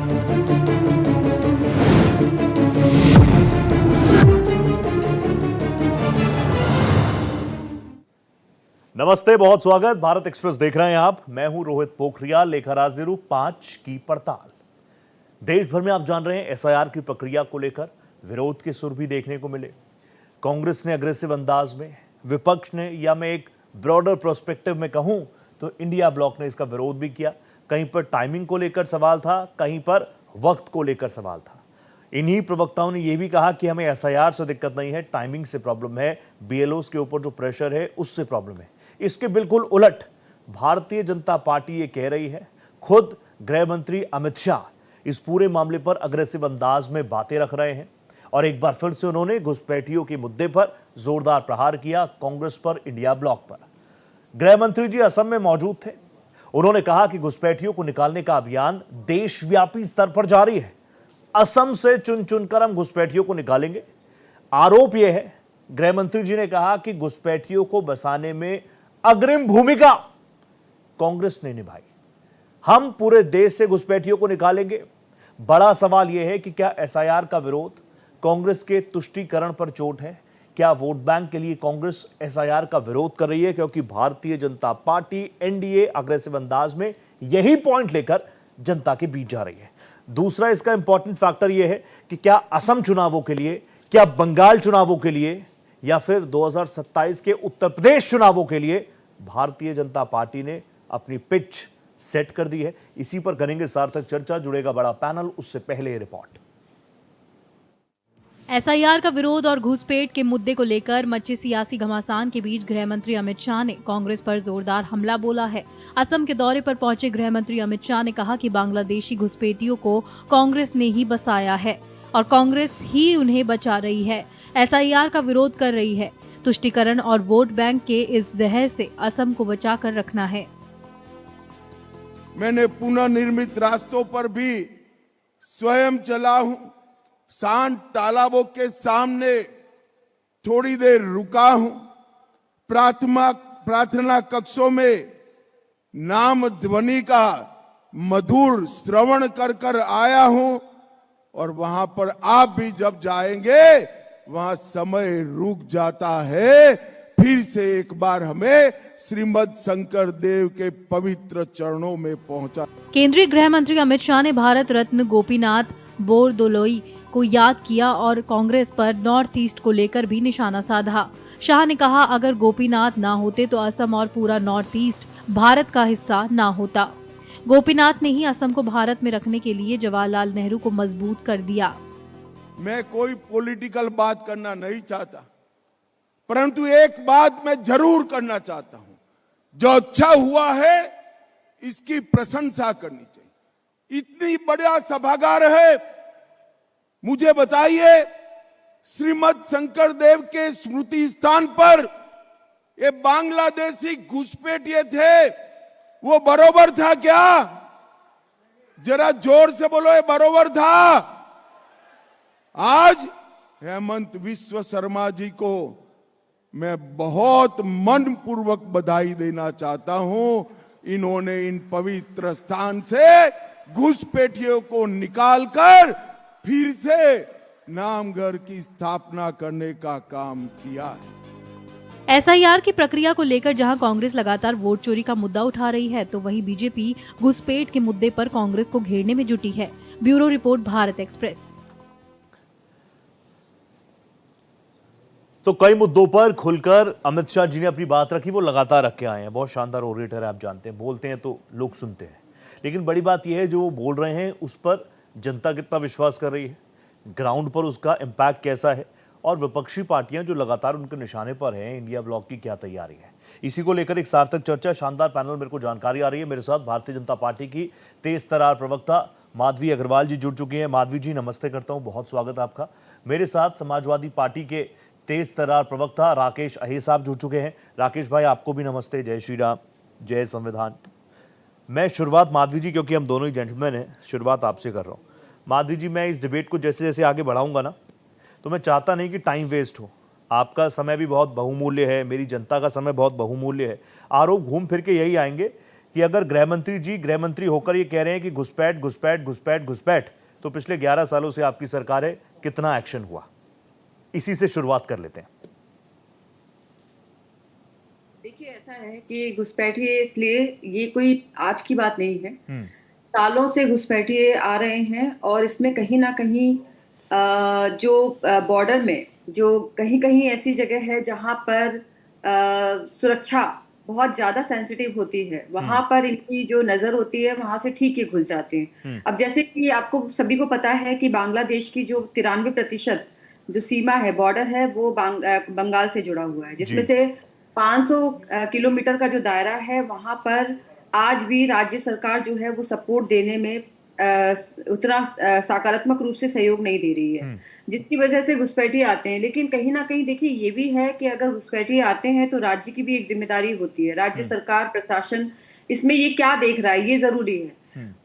नमस्ते, बहुत स्वागत। भारत एक्सप्रेस देख रहे हैं आप। मैं हूं रोहित पोखरियाल, लेकर हाजिर हूं 5 की पड़ताल। देश भर में आप जान रहे हैं एसआईआर की प्रक्रिया को लेकर विरोध के सुर भी देखने को मिले। कांग्रेस ने अग्रेसिव अंदाज में, विपक्ष ने, या मैं एक ब्रॉडर प्रोस्पेक्टिव में कहूं तो इंडिया ब्लॉक ने इसका विरोध भी किया। कहीं पर टाइमिंग को लेकर सवाल था, कहीं पर वक्त को लेकर सवाल था। इन्हीं प्रवक्ताओं ने यह भी कहा कि हमें एसआईआर से दिक्कत नहीं है, टाइमिंग से प्रॉब्लम है, बीएलओस के ऊपर जो प्रेशर है उससे प्रॉब्लम है। इसके बिल्कुल उलट भारतीय जनता पार्टी ये कह रही है। खुद गृह मंत्री अमित शाह इस पूरे मामले पर अग्रेसिव अंदाज में बातें रख रहे हैं और एक बार फिर से उन्होंने घुसपैठियों के मुद्दे पर जोरदार प्रहार किया, कांग्रेस पर, इंडिया ब्लॉक पर। गृह मंत्री जी असम में मौजूद थे। उन्होंने कहा कि घुसपैठियों को निकालने का अभियान देशव्यापी स्तर पर जारी है। असम से चुन चुनकर हम घुसपैठियों को निकालेंगे। आरोप यह है, गृह मंत्री जी ने कहा कि घुसपैठियों को बसाने में अग्रिम भूमिका कांग्रेस ने निभाई। हम पूरे देश से घुसपैठियों को निकालेंगे। बड़ा सवाल यह है कि क्या एसआईआर का विरोध कांग्रेस के तुष्टीकरण पर चोट है? क्या वोट बैंक के लिए कांग्रेस एसआईआर का विरोध कर रही है क्योंकि Bharatiya Janata party, NDA aggressive अंदाज में यही पॉइंट लेकर जनता के बीच जा रही है? दूसरा इसका इंपॉर्टेंट फैक्टर यह है कि क्या असम चुनावों के लिए, क्या बंगाल चुनावों के लिए, या फिर 2027 के उत्तर प्रदेश चुनावों के लिए भारतीय जनता पार्टी ने अपनी पिच सेट कर दी है? इसी पर करेंगे सार्थक चर्चा। जुड़ेगा बड़ा पैनल, उससे पहले ये रिपोर्ट। एसआईआर का विरोध और घुसपैठ के मुद्दे को लेकर मचे सियासी घमासान के बीच गृह मंत्री अमित शाह ने कांग्रेस पर जोरदार हमला बोला है। असम के दौरे पर पहुंचे गृह मंत्री अमित शाह ने कहा कि बांग्लादेशी घुसपैठियों को कांग्रेस ने ही बसाया है और कांग्रेस ही उन्हें बचा रही है, एसआईआर का विरोध कर रही है। तुष्टीकरण और वोट बैंक के इस जहर से असम को बचा कर रखना है। मैंने पुनर्निर्मित रास्तों पर भी स्वयं चला हूं। शांत तालाबों के सामने थोड़ी देर रुका हूं। प्रार्थना कक्षों में नाम ध्वनि का मधुर श्रवण कर कर आया हूं और वहां पर आप भी जब जाएंगे वहां समय रुक जाता है। फिर से एक बार हमें श्रीमद शंकर देव के पवित्र चरणों में पहुंचा। केंद्रीय गृह मंत्री अमित शाह ने भारत रत्न गोपीनाथ बोरदोलोई को याद किया और कांग्रेस पर नॉर्थ ईस्ट को लेकर भी निशाना साधा। शाह ने कहा, अगर गोपीनाथ ना होते तो असम और पूरा नॉर्थ ईस्ट भारत का हिस्सा ना होता। गोपीनाथ ने ही असम को भारत में रखने के लिए जवाहरलाल नेहरू को मजबूत कर दिया। मैं कोई पॉलिटिकल बात करना नहीं चाहता, परंतु एक बात मैं जरूर करना चाहता हूं। जो अच्छा हुआ है इसकी प्रशंसा करनी चाहिए। इतनी बड़ा सभागार है, मुझे बताइए, श्रीमद शंकर देव के स्मृति स्थान पर ये बांग्लादेशी घुसपैठिए थे, वो बरोबर था क्या? जरा जोर से बोलो, ये बरोबर था? आज हेमंत विश्व शर्मा जी को मैं बहुत मन पूर्वक बधाई देना चाहता हूं। इन्होंने इन पवित्र स्थान से घुसपैठियों को निकालकर फिर से नामघर की स्थापना करने का काम किया है। एसआईआर की प्रक्रिया को लेकर जहां कांग्रेस लगातार वोट चोरी का मुद्दा उठा रही है, तो वहीं बीजेपी घुसपैठ के मुद्दे पर कांग्रेस को घेरने में जुटी है। Bureau report, Bharat express. तो कई मुद्दों पर खुलकर अमित शाह जी ने अपनी बात रखी, वो लगातार रख के आए हैं। बहुत शानदार ओरेटर है, आप जानते हैं, बोलते हैं तो लोग सुनते हैं। लेकिन बड़ी बात यह है, जो वो बोल रहे हैं उस पर जनता कितना विश्वास कर रही है, ग्राउंड पर उसका इम्पैक्ट कैसा है, और विपक्षी पार्टियां जो लगातार उनके निशाने पर हैं, इंडिया ब्लॉक की क्या तैयारी है। इसी को लेकर एक सार्थक चर्चा, शानदार पैनल, मेरे को जानकारी आ रही है। मेरे साथ भारतीय जनता पार्टी की तेज तरार प्रवक्ता माधवी अग्रवाल जी जुड़ चुकी हैं। माधवी जी, नमस्ते करता हूं, बहुत स्वागत आपका। मेरे साथ समाजवादी पार्टी के तेज तरार प्रवक्ता राकेश अही साहब जुड़ चुके हैं। राकेश भाई, आपको भी नमस्ते। जय श्री राम, जय संविधान। मैं शुरुआत, माधवी जी, क्योंकि हम दोनों ही जेंटलमैन हैं, शुरुआत आपसे कर रहा हूँ। माधवी जी, मैं इस डिबेट को जैसे जैसे आगे बढ़ाऊंगा ना, तो मैं चाहता नहीं कि टाइम वेस्ट हो। आपका समय भी बहुत बहुमूल्य है, मेरी जनता का समय बहुत बहुमूल्य है। आरोप घूम फिर के यही आएंगे कि अगर गृह मंत्री जी गृह मंत्री होकर ये कह रहे हैं कि घुसपैठ घुसपैठ घुसपैठ घुसपैठ, तो पिछले 11 सालों से आपकी सरकार है, कितना एक्शन हुआ? इसी से शुरुआत कर लेते हैं। देखिए, ऐसा है कि घुसपैठिए इसलिए ये कोई आज की बात नहीं है। सालों से घुसपैठिए आ रहे हैं और इसमें कहीं ना कहीं जो बॉर्डर में जो कहीं कहीं ऐसी जगह है जहां पर सुरक्षा बहुत ज्यादा सेंसिटिव होती है, वहां पर इनकी जो नजर होती है वहां से ठीक ही घुस जाते हैं। अब जैसे कि आपको सभी को पता है कि बांग्लादेश की जो 93% जो सीमा है, बॉर्डर है, वो बंगाल से जुड़ा हुआ है, जिसमें से 500 किलोमीटर का जो दायरा है, वहां पर आज भी राज्य सरकार जो है वो सपोर्ट देने में उतना सकारात्मक रूप से सहयोग नहीं दे रही है, जिसकी वजह से घुसपैठिए आते हैं। लेकिन कहीं ना कहीं देखिए ये भी है कि अगर घुसपैठिए आते हैं तो राज्य की भी एक जिम्मेदारी होती है। राज्य सरकार, प्रशासन इसमें ये क्या देख रहा है, ये जरूरी है।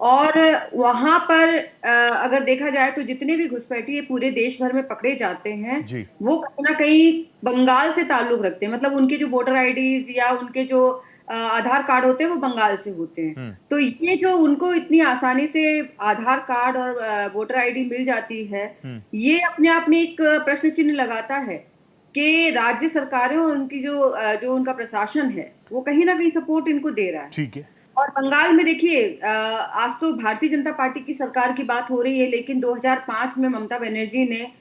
और वहां पर अगर देखा जाए तो जितने भी घुसपैठिए पूरे देश भर में पकड़े जाते हैं वो कहीं ना कहीं बंगाल से ताल्लुक रखते हैं। मतलब उनके जो वोटर आईडीज या उनके जो आधार कार्ड होते हैं वो बंगाल से होते हैं। तो ये जो उनको इतनी आसानी से आधार कार्ड और वोटर आईडी मिल जाती है, ये अपने आप में एक प्रश्न चिन्ह लगाता है कि राज्य सरकारें और उनकी जो उनका प्रशासन है वो कहीं ना कहीं सपोर्ट इनको दे रहा है। ठीक है। और बंगाल में देखिए, आज तो भारतीय जनता पार्टी की सरकार की बात हो रही है, लेकिन 2005 में ममता बनर्जी ने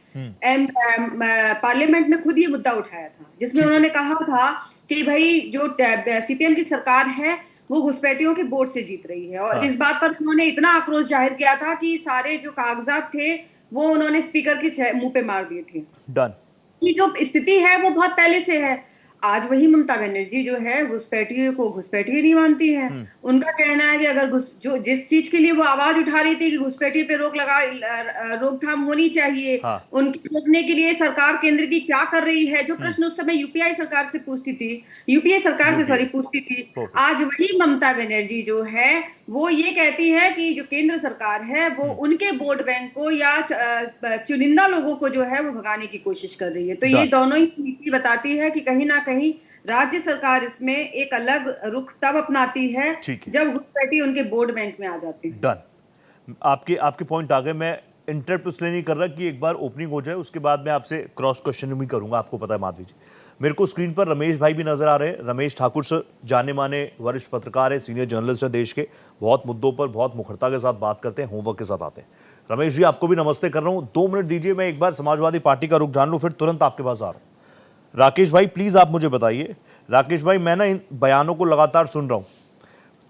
पार्लियामेंट में खुद ये मुद्दा उठाया था, जिसमें उन्होंने कहा था कि भाई जो सीपीएम की सरकार है वो घुसपैठियों के वोट से जीत रही है। और इस बात पर उन्होंने इतना आक्रोश जाहिर किया था कि सारे जो कागजात थे वो उन्होंने स्पीकर के मुंह पे मार दिए थे। डन। ये जो स्थिति है वो बहुत पहले से है। आज वही ममता बनर्जी जो है घुसपैठिए को घुसपैठिए नहीं मानती है। उनका कहना है कि अगर जिस चीज के लिए वो आवाज उठा रही थी कि घुसपैठिए पे रोकथाम होनी चाहिए, उनके रोकने के लिए सरकार केंद्र की क्या कर रही है, जो प्रश्न उस समय यूपीए सरकार से पूछती थी, आज वही ममता बनर्जी जो है वो ये कहती है कि जो केंद्र सरकार है वो उनके वोट बैंक को या चुनिंदा लोगों को जो है वो भगाने की कोशिश कर रही है। तो ये दोनों ही नीति बताती है कि कहीं ना कहीं राज्य सरकार इसमें एक अलग रुख तब अपनाती है जब घुसपैठी उनके वोट बैंक में आ जाते हैं। डन। आपके पॉइंट आ गए। मैं इंटरप्ट इसलिए नहीं कर रहा कि एक बार ओपनिंग हो जाए, उसके बाद मैं आपसे क्रॉस क्वेश्चन भी करूंगा। आपको पता है माधवी जी, मेरे को स्क्रीन पर रमेश भाई भी नजर आ रहे हैं। रमेश ठाकुर सर जाने माने वरिष्ठ पत्रकार है, सीनियर जर्नलिस्ट है देश के, बहुत मुद्दों पर बहुत मुखरता के साथ बात करते हैं, होमवर्क के साथ आते हैं। रमेश जी, आपको भी नमस्ते कर रहा हूं। 2 मिनट दीजिए, मैं एक बार समाजवादी पार्टी का रुख जान लूं, फिर तुरंत आपके पास आ रहा हूं। राकेश भाई प्लीज आप मुझे बताइए। राकेश भाई, मैं ना इन बयानों को लगातार सुन रहा हूं,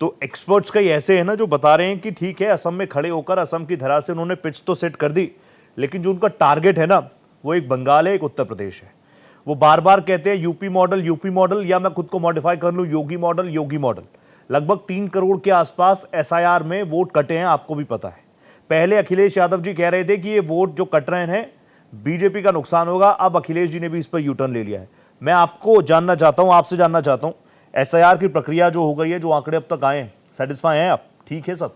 तो एक्सपर्ट्स कई ऐसे हैं ना जो बता रहे हैं कि ठीक है, असम में खड़े होकर असम की धरा से उन्होंने पिच तो सेट कर दी, लेकिन जो उनका टारगेट है ना वो एक बंगाल है, एक उत्तर प्रदेश है। वो बार बार कहते हैं यूपी मॉडल, या मैं खुद को मॉडिफाई कर लूं योगी मॉडल। लगभग 3 करोड़ के आसपास एसआईआर में वोट कटे हैं, आपको भी पता है। पहले अखिलेश यादव जी कह रहे थे कि ये वोट जो कट रहे हैं बीजेपी का नुकसान होगा, अब अखिलेश जी ने भी इस पर यू टर्न ले लिया है। मैं आपसे जानना चाहता हूं एसआईआर की प्रक्रिया जो हो गई है, जो आंकड़े अब तक आए हैं, सेटिस्फाई हैं आप? ठीक है सब?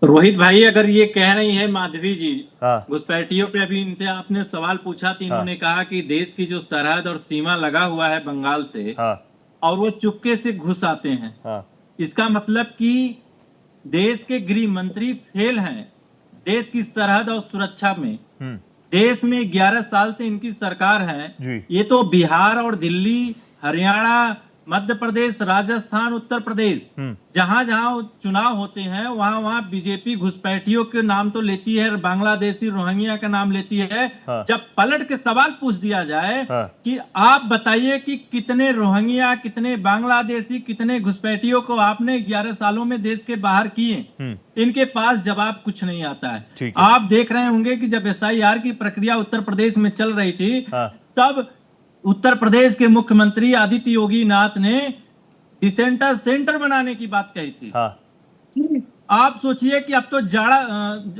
रोहित भाई, अगर ये कह रही है माधवी जी घुसपैठियों पे, अभी इनसे आपने सवाल पूछा तो इन्होंने कहा कि देश की जो सरहद और सीमा लगा हुआ है बंगाल से, और वो चुपके से घुस आते हैं, इसका मतलब कि देश के गृह मंत्री फेल हैं देश की सरहद और सुरक्षा में। देश में 11 साल से इनकी सरकार है। ये तो बिहार और दिल्ली, हरियाणा, मध्य प्रदेश, राजस्थान, उत्तर प्रदेश, जहां जहां चुनाव होते हैं वहां बीजेपी घुसपैठियों के नाम तो लेती है, बांग्लादेशी रोहिंग्या का नाम लेती है। जब पलट के सवाल पूछ दिया जाए कि आप बताइए कि कितने रोहिंग्या, कितने बांग्लादेशी, कितने घुसपैठियों को आपने 11 सालों में देश के बाहर किए, इनके पास जवाब कुछ नहीं आता है। आप देख रहे होंगे कि जब एसआईआर की प्रक्रिया उत्तर प्रदेश में चल रही थी, तब उत्तर प्रदेश के मुख्यमंत्री आदित्य योगी नाथ ने डिसेंटर सेंटर बनाने की बात कही थी। आप सोचिए कि अब तो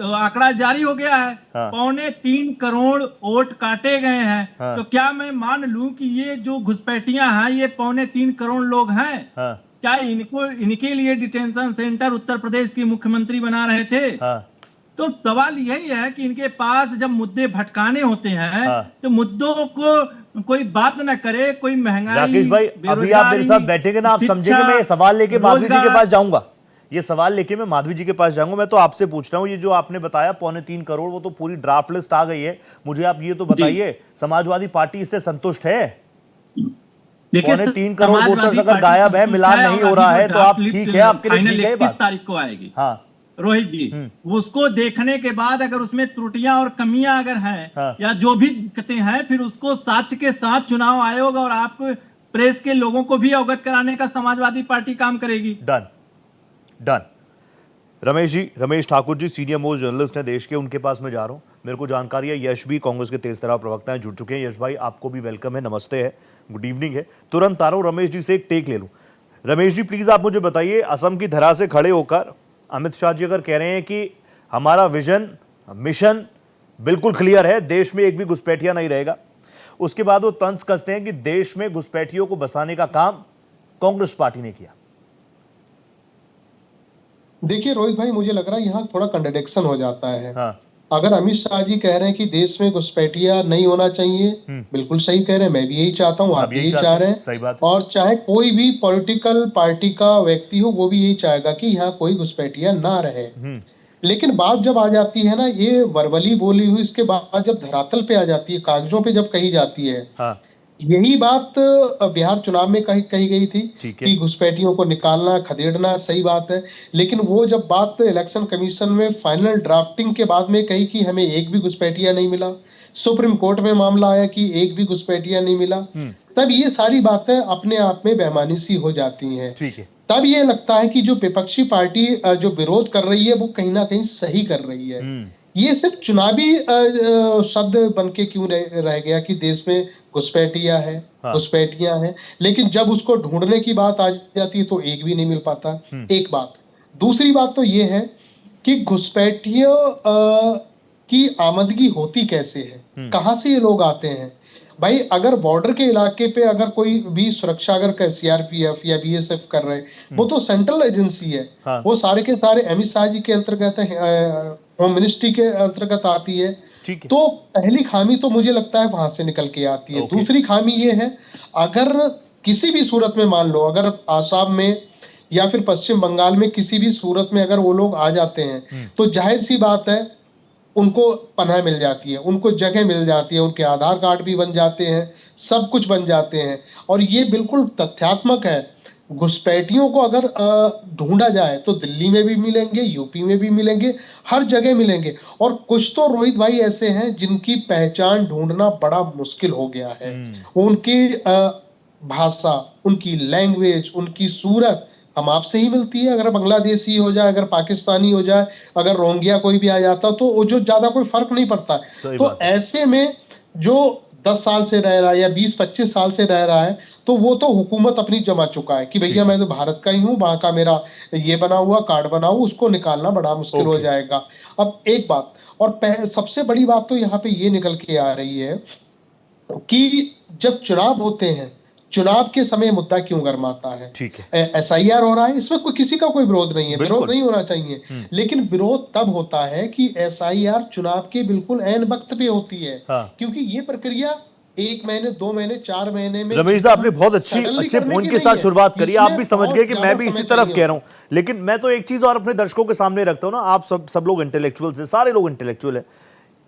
आंकड़ा जारी हो गया है, 3.25 करोड़ वोट काटे गए हैं। तो क्या मैं मान लूं कि ये जो घुसपैठियां हैं ये 3.25 करोड़ लोग हैं? क्या इनके लिए डिटेंशन सेंटर उत्तर प्रदेश के मुख्यमंत्री बना रहे थे? तो सवाल यही है कि इनके पास जब मुद्दे भटकाने होते हैं तो मुद्दों को कोई बात ना करे, कोई महंगाई, राकेश भाई अभी आप मेरे साथ बैठेंगे ना, आप समझेंगे मैं ये सवाल लेके माधवी जी के पास जाऊंगा, ये सवाल लेके मैं माधवी जी के पास जाऊंगा। मैं तो आपसे पूछ रहा हूँ, ये जो आपने बताया 3.25 करोड़, वो तो पूरी ड्राफ्ट लिस्ट आ गई है, मुझे आप ये तो बताइए समाजवादी पार्टी इससे संतुष्ट है? 3.25 करोड़ वोटर्स अगर गायब है, मिलान नहीं हो रहा है, तो आप ठीक है, आपके लिए ठीक है? 21 तारीख को आएगी। हाँ रोहित जी, उसको देखने के बाद अगर उसमें त्रुटियां और कमियां अगर हैं या जो भी दिक्कतें हैं, फिर उसको साक्ष्य के साथ चुनाव आयोग और आप प्रेस के लोगों को भी अवगत कराने का समाजवादी पार्टी काम करेगी। Done done. Ramesh Thakur ji senior most journalist हैं देश के, उनके पास मैं जा रहा हूं। मेरे को जानकारी है यश भी कांग्रेस के तेज तरार प्रवक्ता हैं, जुड़ चुके हैं। यश भाई आपको भी वेलकम है, नमस्ते है, गुड इवनिंग है। तुरंत आ रहा हूं, रमेश जी से एक टेक ले लूं। रमेश जी प्लीज आप मुझे बताइए, असम की धरा से खड़े होकर अमित शाह जी अगर कह रहे हैं कि हमारा विजन मिशन बिल्कुल क्लियर है, देश में एक भी घुसपैठिया नहीं रहेगा, उसके बाद वो तंज कसते हैं कि देश में घुसपैठियों को बसाने का काम कांग्रेस पार्टी ने किया। देखिए रोहित भाई, मुझे लग रहा है यहाँ थोड़ा कंट्रडिक्शन हो जाता है। अगर अमित शाह जी कह रहे हैं कि देश में घुसपैठिया नहीं होना चाहिए, बिल्कुल सही कह रहे हैं, मैं भी यही चाहता हूँ, आप भी यही चाह रहे हैं, सही बात। और चाहे कोई भी पॉलिटिकल पार्टी का व्यक्ति हो, वो भी यही चाहेगा कि यहाँ कोई घुसपैठिया ना रहे। लेकिन बात जब आ जाती है ना, ये वर्बली बोली हुई, इसके बाद जब धरातल पे आ जाती है, कागजों पे जब कही जाती है, यही बात बिहार चुनाव में कही गई थी कि घुसपैठियों को निकालना, खदेड़ना, सही बात है। लेकिन वो जब बात इलेक्शन कमीशन में फाइनल ड्राफ्टिंग के बाद में कही कि हमें एक भी घुसपैठिया नहीं मिला, सुप्रीम कोर्ट में मामला आया कि एक भी घुसपैठिया नहीं मिला, तब ये सारी बातें अपने आप में बेईमानी सी हो जाती हैं। तब ये लगता है कि जो विपक्षी पार्टी जो विरोध कर रही है वो कहीं ना कहीं सही कर रही है। ये सिर्फ चुनावी शब्द बन के क्यों रह गया कि देश में घुसपैठिया है, घुसपैठियां हैं, लेकिन जब उसको ढूंढने की बात आ जाती है तो एक भी नहीं मिल पाता। एक बात। दूसरी बात तो ये है कि घुसपैठियों की आमदगी होती कैसे है, कहां से ये लोग आते हैं? भाई अगर बॉर्डर के इलाके पे अगर कोई भी सुरक्षा अगर सीआरपीएफ या बीएसएफ कर रहे, वो तो सेंट्रल एजेंसी है, वो सारे के सारे अमित शाह जी के अंतर्गत होम मिनिस्ट्री के अंतर्गत आती है। तो पहली खामी तो मुझे लगता है वहां से निकल के आती है। दूसरी खामी ये है, अगर किसी भी सूरत में मान लो, अगर आसाम में या फिर पश्चिम बंगाल में किसी भी सूरत में अगर वो लोग आ जाते हैं, तो जाहिर सी बात है उनको पनाह मिल जाती है, उनको जगह मिल जाती है, उनके आधार कार्ड भी बन जाते हैं, सब कुछ बन जाते हैं। और ये बिल्कुल तथ्यात्मक है। घुसपैठियों को अगर ढूंढा जाए तो दिल्ली में भी मिलेंगे, यूपी में भी मिलेंगे, हर जगह मिलेंगे। और कुछ तो रोहित भाई ऐसे हैं जिनकी पहचान ढूंढना बड़ा मुश्किल हो गया है। उनकी भाषा, उनकी लैंग्वेज, उनकी सूरत हम आपसे ही मिलती है। अगर बांग्लादेशी हो जाए, अगर पाकिस्तानी हो जाए, अगर रोहिंग्या कोई भी आ जाता तो वो जो ज्यादा कोई फर्क नहीं पड़ता। तो ऐसे में जो 10 साल से रह रहा है या 20-25 साल से रह रहा है, तो वो तो हुकूमत अपनी जमा चुका है कि भैया मैं तो भारत का ही हूं, वहां का मेरा ये बना हुआ कार्ड बना हुआ, उसको निकालना बड़ा मुश्किल हो जाएगा। अब एक बात और सबसे बड़ी बात तो यहाँ पे ये निकल के आ रही है कि जब चुनाव होते हैं, चुनाव के समय मुद्दा क्यों गरमाता है? ठीक है, एसआईआर हो रहा है, इसमें कोई किसी का कोई विरोध नहीं है, विरोध नहीं होना चाहिए, लेकिन विरोध तब होता है कि एसआईआर चुनाव के बिल्कुल ऐन वक्त पे होती है। क्योंकि ये प्रक्रिया 1 महीने, 2 महीने, 4 महीने में। रमेश दा आपने बहुत अच्छे पॉइंट के साथ शुरुआत करी, आप भी समझ गए कि मैं भी इसी तरफ कह रहा हूं। लेकिन मैं तो एक चीज और अपने दर्शकों के सामने रखता हूं ना, आप सब लोग इंटेलेक्चुअल्स हैं, सारे लोग इंटेलेक्चुअल है,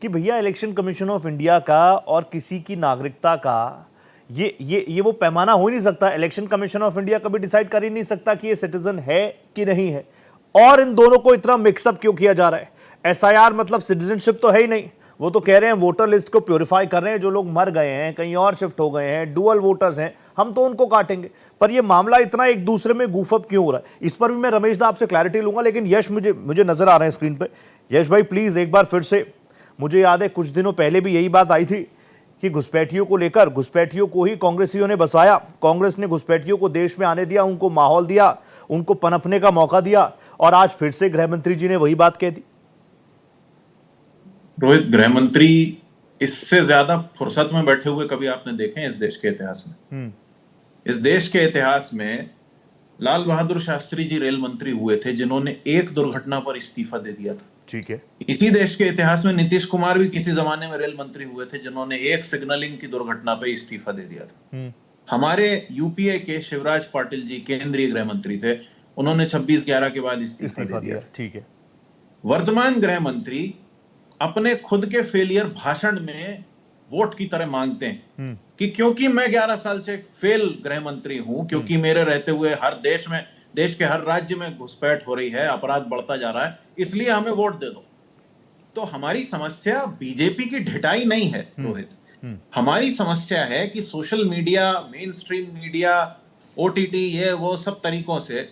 कि भैया इलेक्शन कमीशन ऑफ इंडिया का और किसी की नागरिकता का ये वो पैमाना हो ही नहीं सकता। इलेक्शन कमीशन ऑफ इंडिया कभी डिसाइड कर ही नहीं सकता कि ये सिटीजन है कि नहीं है। और इन दोनों को इतना मिक्सअप क्यों किया जा रहा है? एसआईआर मतलब सिटीजनशिप तो है ही नहीं। वो तो कह रहे हैं वोटर लिस्ट को प्योरीफाई कर रहे हैं, जो लोग मर गए हैं, कहीं और शिफ्ट हो गए हैं, डुअल वोटर्स हैं, हम तो उनको काटेंगे। पर ये मामला इतना एक दूसरे में गूफअप क्यों हो रहा है, इस पर भी मैं रमेश दा आपसे क्लैरिटी लूंगा। लेकिन यश मुझे नजर आ रहे हैं स्क्रीन पे। यश भाई प्लीज एक बार फिर से, मुझे याद है कुछ दिनों पहले भी यही बात आई थी कि घुसपैठियों को लेकर, घुसपैठियों को ही कांग्रेसियों ने बसाया, कांग्रेस ने घुसपैठियों को देश में आने दिया, उनको माहौल दिया, उनको पनपने का मौका दिया, और आज फिर से गृह मंत्री जी ने वही बात कह दी। रोहित, गृह मंत्री इससे ज्यादा फुर्सत में बैठे हुए कभी आपने देखे हैं इस देश के इतिहास में? इस देश के इतिहास में लाल बहादुर शास्त्री जी रेल मंत्री हुए थे जिन्होंने एक दुर्घटना पर इस्तीफा दे दिया था। ठीक है। इसी देश के इतिहास में नीतीश कुमार भी किसी जमाने में रेल मंत्री हुए थे, जिन्होंने एक सिग्नलिंग की दुर्घटना पे इस्तीफा दे दिया था। हमारे यूपीए के शिवराज पाटिल जी केंद्रीय गृह मंत्री थे, उन्होंने 26/11 के बाद इस्तीफा दे दिया। ठीक है। वर्तमान गृह मंत्री अपने खुद के फेलियर भाषण में वोट की तरह मांगते हैं कि क्योंकि मैं 11 साल से एक फेल गृह मंत्री हूं, क्योंकि मेरे रहते हुए हर देश के हर राज्य में घुसपैठ हो रही है, अपराध बढ़ता जा रहा है, इसलिए हमें वोट दे दो। तो हमारी समस्या बीजेपी की ढिठाई नहीं है रोहित, हमारी समस्या है कि social media, main stream media, OTT, ये वो सब तरीकों से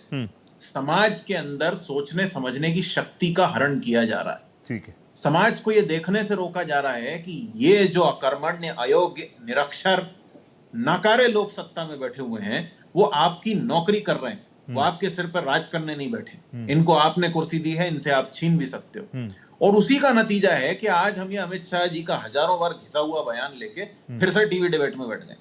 समाज के अंदर सोचने समझने की शक्ति का हरण किया जा रहा है। ठीक है। समाज को ये देखने से रोका जा रहा है कि ये जो अकर्मण्य, अयोग्य, निरक्षर, नाकारे लोग सत्ता में बैठे हुए हैं, वो आपकी नौकरी कर रहे हैं, वो आपके सिर पर राज करने नहीं बैठे। इनको आपने कुर्सी दी है, इनसे आप छीन भी सकते हो। और उसी का नतीजा है कि आज हम ये अमित शाह जी का हजारों बार घिसा हुआ बयान लेके फिर से टीवी डिबेट में बैठ गए।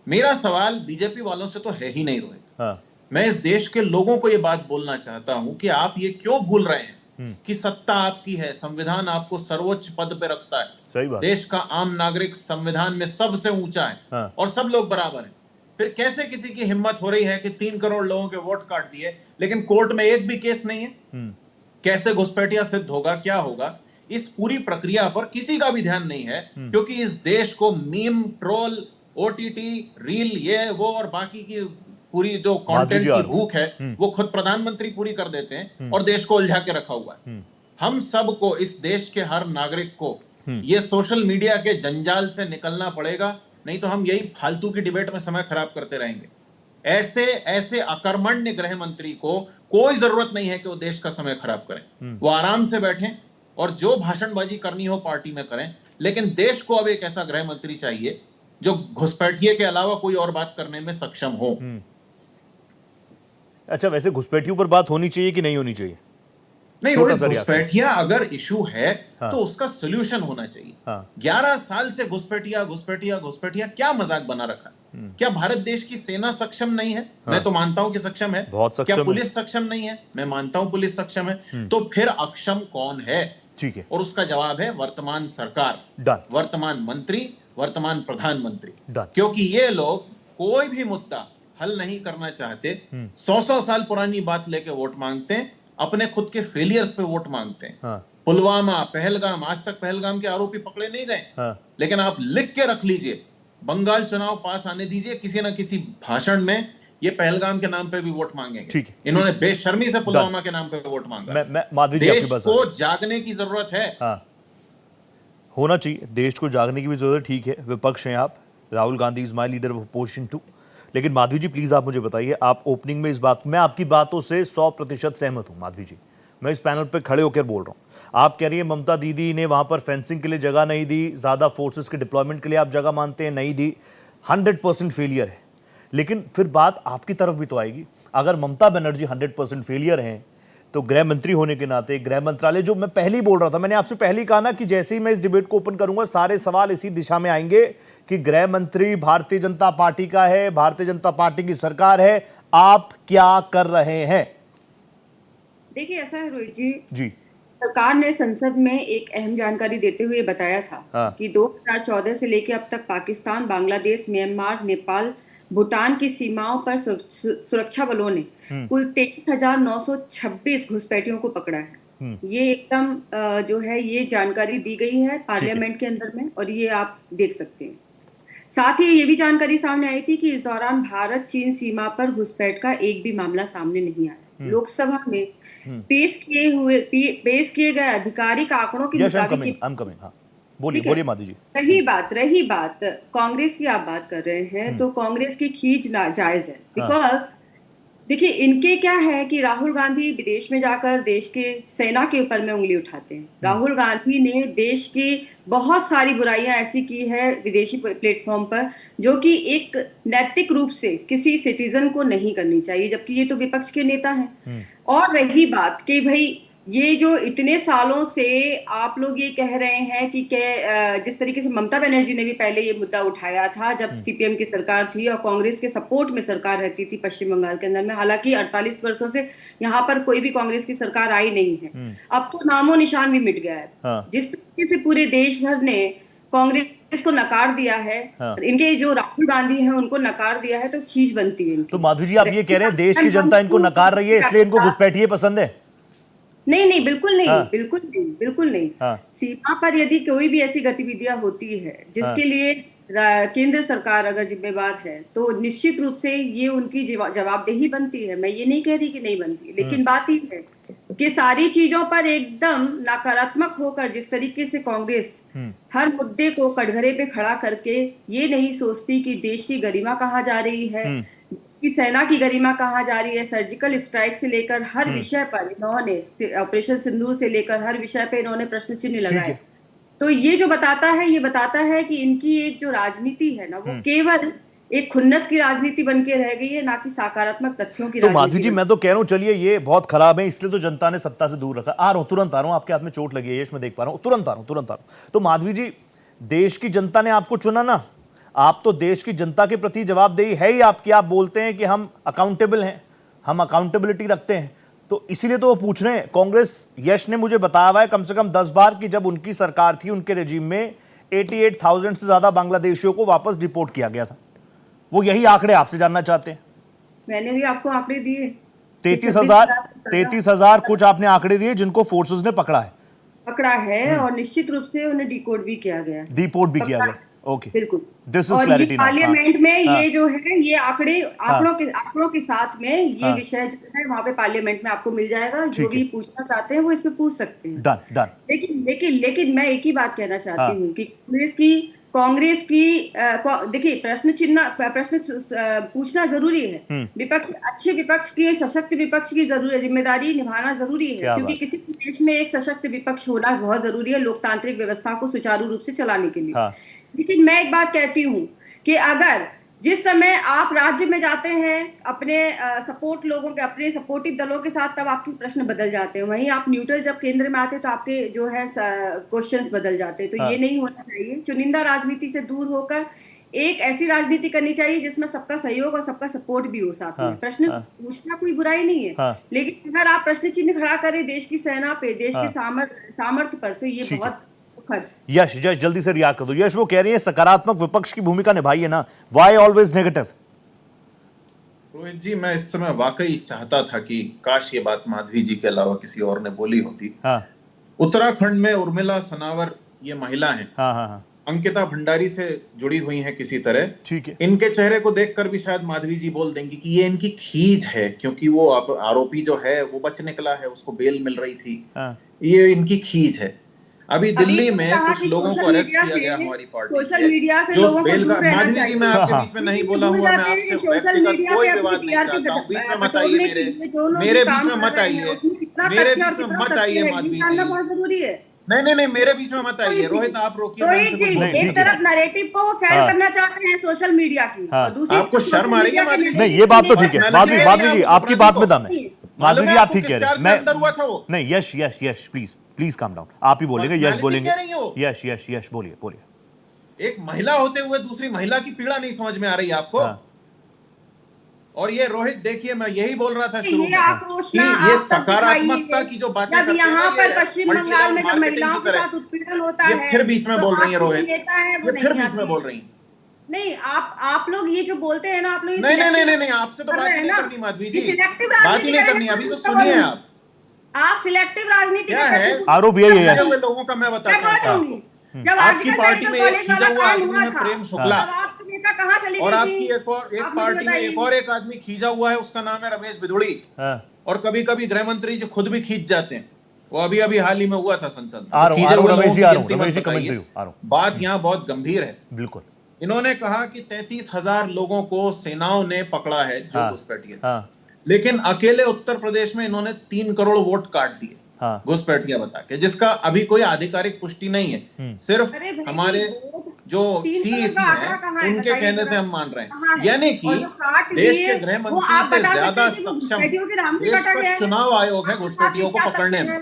मेरा सवाल बीजेपी वालों से तो है ही नहीं रोहित। मैं इस देश के लोगों को ये बात बोलना चाहता हूं कि आप ये क्यों भूल रहे हैं कि सत्ता आपकी है, संविधान आपको सर्वोच्च पद पे रखता है। सही बात। देश का आम नागरिक संविधान में सबसे ऊंचा है और सब लोग बराबर हैं। फिर कैसे किसी की हिम्मत हो रही है कि 3 करोड़ लोगों के वोट काट दिए लेकिन कोर्ट में एक भी केस नहीं है? कैसे घुसपैठिया सिद्ध होगा, क्या होगा? इस पूरी प्रक्रिया पर किसी का भी ध्यान नहीं है, क्योंकि इस देश को मीम, ट्रोल, ओटीटी, रील, ये वो और बाकी की पूरी जो कंटेंट की भूख है वो खुद प्रधानमंत्री पूरी कर देते हैं और देश को उलझा के रखा हुआ है। हम सबको, इस देश के हर नागरिक को ये सोशल मीडिया के जंजाल से निकलना पड़ेगा, नहीं तो हम यही फालतू की डिबेट में समय खराब करते रहेंगे। ऐसे अकर्मण्य गृह मंत्री को कोई जरूरत नहीं है कि वो देश का समय खराब करें। वो आराम से बैठें और जो भाषणबाजी करनी हो पार्टी में करें, लेकिन देश को अब एक ऐसा गृह मंत्री चाहिए जो घुसपैठिए के अलावा कोई और बात करने में सक्षम हो। अच्छा, वैसे घुसपैठियों पर बात होनी चाहिए कि नहीं होनी चाहिए? नहीं रोहित, घुसपैठिया अगर इशू है तो उसका सोल्यूशन होना चाहिए। 11 साल से घुसपैठिया क्या मजाक बना रखा है? क्या भारत देश की सेना सक्षम नहीं है? मैं तो मानता हूं कि सक्षम है। बहुत सक्षम। क्या पुलिस सक्षम नहीं है? मैं मानता हूं पुलिस सक्षम है। तो फिर अक्षम कौन है? ठीक है। और उसका जवाब है वर्तमान सरकार, वर्तमान मंत्री, वर्तमान प्रधानमंत्री। क्योंकि ये लोग कोई भी मुद्दा हल नहीं करना चाहते, 100 साल पुरानी बात लेके वोट मांगते हैं, अपने खुद के फेलियर्स पे वोट मांगते हैं। पुलवामा, पहलगाम, आज तक पहलगाम के आरोपी पकड़े नहीं गए, लेकिन आप लिख के रख लीजिए, बंगाल चुनाव पास आने दीजिए, किसी ना किसी भाषण में ये पहलगाम के नाम पे भी वोट मांगेंगे। इन्होंने बेशर्मी से पुलवामा के नाम पे वोट मांगा। देश को जागने की जरूरत है। होना चाहिए, देश को जागने की भी जरूरत है। ठीक है, विपक्ष हैं आप, Rahul Gandhi is my leader of opposition too. लेकिन माधवी जी प्लीज आप मुझे बताइए, आप ओपनिंग में इस बात, मैं आपकी बातों से 100% सहमत हूं माधवी जी, मैं इस पैनल पे खड़े होकर बोल रहा हूं। आप कह रही है ममता दीदी ने वहां पर फेंसिंग के लिए जगह नहीं दी, ज्यादा फोर्सेस के डिप्लॉयमेंट के लिए आप जगह मानते हैं, नहीं दी, 100% फेलियर है। लेकिन फिर बात आपकी तरफ भी तो आएगी, अगर ममता बनर्जी 100% फेलियर हैं तो गृह मंत्री होने के नाते गृह मंत्रालय, जो मैं पहले ही बोल रहा था, मैंने आपसे पहले ही कहा ना कि जैसे ही मैं इस डिबेट को ओपन करूंगा सारे सवाल इसी दिशा में आएंगे कि गृह मंत्री भारतीय जनता पार्टी का है, भारतीय जनता पार्टी की सरकार है, आप क्या कर रहे हैं? देखिए ऐसा है रोहित जी, जी, सरकार ने संसद में एक अहम जानकारी देते हुए बताया था कि 2014 से लेकर अब तक पाकिस्तान, बांग्लादेश, म्यांमार, नेपाल, भूटान की सीमाओं पर सुरक्षा बलों ने कुल 23,926 घुसपैठियों को पकड़ा है। ये एकदम जो है ये जानकारी दी गई है पार्लियामेंट के अंदर में, और ये आप देख सकते हैं। साथ ही ये भी जानकारी सामने आई थी कि इस दौरान भारत चीन सीमा पर घुसपैठ का एक भी मामला सामने नहीं आया। लोकसभा में पेश किए गए आधिकारिक आंकड़ों के मुताबिक, बोलिए माधवी जी। रही बात कांग्रेस की, आप बात कर रहे हैं तो कांग्रेस की खींच जायज है। बिकॉज देखिए इनके क्या है कि राहुल गांधी विदेश में जाकर देश के सेना के ऊपर में उंगली उठाते हैं। राहुल गांधी ने देश की बहुत सारी बुराइयां ऐसी की है विदेशी प्लेटफॉर्म पर जो कि एक नैतिक रूप से किसी सिटीजन को नहीं करनी चाहिए, जबकि ये तो विपक्ष के नेता हैं। और रही बात कि भाई ये जो इतने सालों से आप लोग ये कह रहे हैं कि जिस तरीके से ममता बनर्जी ने भी पहले ये मुद्दा उठाया था जब सीपीएम की सरकार थी और कांग्रेस के सपोर्ट में सरकार रहती थी पश्चिम बंगाल के अंदर में, हालांकि 48 वर्षों से यहाँ पर कोई भी कांग्रेस की सरकार आई नहीं है। अब तो नामो निशान भी मिट गया है। जिस तरीके से पूरे देश भर ने कांग्रेस को नकार दिया है, इनके जो राहुल गांधी हैं उनको नकार दिया है, तो खींच बनती है। तो माधवी जी, आप ये कह रहे हैं देश की जनता इनको नकार रही है इसलिए इनको घुसपैठिए पसंद है? नहीं नहीं, बिल्कुल नहीं, बिल्कुल नहीं, बिल्कुल नहीं। सीमा पर यदि कोई भी ऐसी गतिविधियां होती है जिसके लिए केंद्र सरकार अगर जिम्मेवार है तो निश्चित रूप से ये उनकी जवाबदेही बनती है। मैं ये नहीं कह रही कि नहीं बनती, लेकिन बात ये है कि सारी चीजों पर एकदम नकारात्मक होकर जिस तरीके से कांग्रेस हर मुद्दे को कटघरे पे खड़ा करके ये नहीं सोचती कि देश की गरिमा कहाँ जा रही है, उसकी सेना की गरिमा कहाँ जा रही है। सर्जिकल स्ट्राइक से लेकर हर विषय पर इन्होंने, ऑपरेशन सिंदूर से लेकर हर विषय पे इन्होंने प्रश्न चिन्ह लगाए। तो ये जो बताता है, ये बताता है कि इनकी एक जो राजनीति है ना, वो केवल एक खुन्नस की राजनीति बन के रह गई है, ना कि सकारात्मक तथ्यों की। तो माधवी जी, मैं तो कह रहा हूँ चलिए ये बहुत खराब है, इसलिए तो जनता ने सत्ता से दूर रखा। आ रहा हूँ, तुरंत आ रहा हूँ, आपके हाथ में चोट लगी है यश, मैं देख पा रहा हूँ, तुरंत आ रहा हूँ। तो माधवी जी, देश की जनता ने आपको चुना ना, आप तो देश की जनता के प्रति जवाबदेही है ही आपकी। आप बोलते हैं कि हम अकाउंटेबल हैं, हम अकाउंटेबिलिटी रखते हैं, तो इसीलिए तो वो पूछ रहे हैं। कांग्रेस, यश ने मुझे बताया हुआ है कम से कम 10 बार कि जब उनकी सरकार थी, उनके रेजिम में 88,000 से ज्यादा बांग्लादेशियों को वापस डिपोर्ट किया गया था। वो यही आंकड़े आपसे जानना चाहते हैं। मैंने भी आपको आंकड़े दिए, 33,000 कुछ आपने आंकड़े दिए जिनको फोर्सेस ने पकड़ा है और निश्चित रूप से उन्हें डिपोर्ट भी किया गया, डिपोर्ट भी किया गया। ओके, बिल्कुल। दिस इज और क्लैरिटी। ये पार्लियामेंट में ये जो है, ये आंकड़ों के साथ में ये विषय जो है वहां पे पार्लियामेंट में आपको मिल जाएगा। जो भी पूछना चाहते हैं वो इसमें पूछ सकते हैं। डन। लेकिन मैं एक ही बात कहना चाहती हूँ कि कांग्रेस की देखिए, प्रश्न पूछना जरूरी है। अच्छे विपक्ष की, सशक्त विपक्ष की जिम्मेदारी निभाना जरूरी है, क्योंकि किसी भी देश में एक सशक्त विपक्ष होना बहुत जरूरी है लोकतांत्रिक व्यवस्था को सुचारू रूप से चलाने के लिए। लेकिन मैं एक बात कहती हूँ कि अगर जिस समय आप राज्य में जाते हैं अपने सपोर्ट लोगों के, अपने सपोर्टिव दलों के साथ, तब आपके प्रश्न बदल जाते हैं। वहीं आप न्यूट्रल जब केंद्र में आते हैं तो आपके जो है क्वेश्चंस बदल जाते हैं। तो ये नहीं होना चाहिए। चुनिंदा राजनीति से दूर होकर एक ऐसी राजनीति करनी चाहिए जिसमें सबका सहयोग और सबका सपोर्ट भी हो साथ में। प्रश्न पूछना कोई बुराई नहीं है, लेकिन अगर आप प्रश्न चिन्ह खड़ा करें देश की सेना पे, देश के सामर्थ्य पर, तो ये बहुत यश जल्दी से रिएक्ट कर दो। यश, वो कह रही है सकारात्मक विपक्ष की भूमिका निभाइए ना, व्हाई ऑलवेज नेगेटिव? रोहित जी, मैं इस समय वाकई चाहता था कि काश ये बात माधवी जी के अलावा किसी और ने बोली होती। उत्तराखंड में उर्मिला सनावर ये महिला हैं, अंकिता भंडारी से जुड़ी हुई हैं किसी तरह। ठीक है, इनके चेहरे को देखकर भी शायद माधवी जी बोल देंगी कि ये इनकी खींच है, क्योंकि वो आरोपी जो है वो बच निकला है, उसको बेल मिल रही थी, ये इनकी खींच है। अभी दिल्ली में कुछ लोगों को अरेस्ट किया गया हमारी पार्टी, सोशल मीडिया से जो लोगों को बेल का। दूर रहना माधवी जी, चाहिए। मैं आपके बीच में नहीं बोला हुआ, मैं आपसे व्यक्तिगत कोई विवाद नहीं चाहता हूँ, बीच में मत आइए, मेरे बीच में मत आइए, मेरे बीच में मत आइए माधवी जी, बहुत जरूरी है। नहीं, मेरे बीच में मत आइए। रोहित, आप रोकिए। रोहित जी, एक तरफ नैरेटिव को फैल करना चाहते हैं सोशल मीडिया की, और दूसरी आपको शर्म आ रही है माधवी जी? नहीं, ये बात तो ठीक है माधवी जी, आपकी बात में दम है। माधवी जी, आप ठीक कह रहे हैं। मैं अंदर हुआ था वो। नहीं, यश प्लीज काम डाउन। आप ही बोलेंगे, यश बोलेंगे। यश बोलिए। एक महिला होते हुए दूसरी महिला की पीड़ा नहीं समझ में आ रही आपको? और ये रोहित, देखिए, मैं यही बोल रहा था शुरू में कि ये सकारात्मकता की जो बातें करते हैं, यहाँ पर पश्चिम बंगाल में जब महिलाओं के साथ उत्पीड़न होता है, ये फिर बीच में बोल रही है रोहित, ये फिर बीच में बोल रही है। नहीं, आप लोग ये जो बोलते हैं ना, आप लोग नहीं, आपसे तो बात ही नहीं करनी माधवी जी, बात ही नहीं करनी। अभी तो सुनिए, आप सिलेक्टिव राजनीति है, आरोप यही है लोगों का। मैं बताता हूँ, जब आपकी पार्टी में एक खींचा हुआ आदमी है प्रेम शुक्ला, और आपकी एक पार्टी में एक आदमी खींचा हुआ है, उसका नाम है रमेश बिधुड़ी, और कभी कभी गृह मंत्री जो खुद भी खींच जाते हैं। वो अभी हाल ही में हुआ था संसद में। बात यहाँ बहुत गंभीर है। बिल्कुल, इन्होंने कहा कि 33,000 लोगों को सेनाओं ने पकड़ा है जो घुसपैठिए, लेकिन अकेले उत्तर प्रदेश में इन्होंने 3 करोड़ वोट काट दिए घुसपैठिया बता के, जिसका अभी कोई आधिकारिक पुष्टि नहीं है, सिर्फ हमारे जो सीईसी हैं उनके कहने से हम मान रहे हैं। यानी कि देश के गृह मंत्री से ज्यादा सक्षम देश का चुनाव आयोग है घुसपैठियों को पकड़ने में।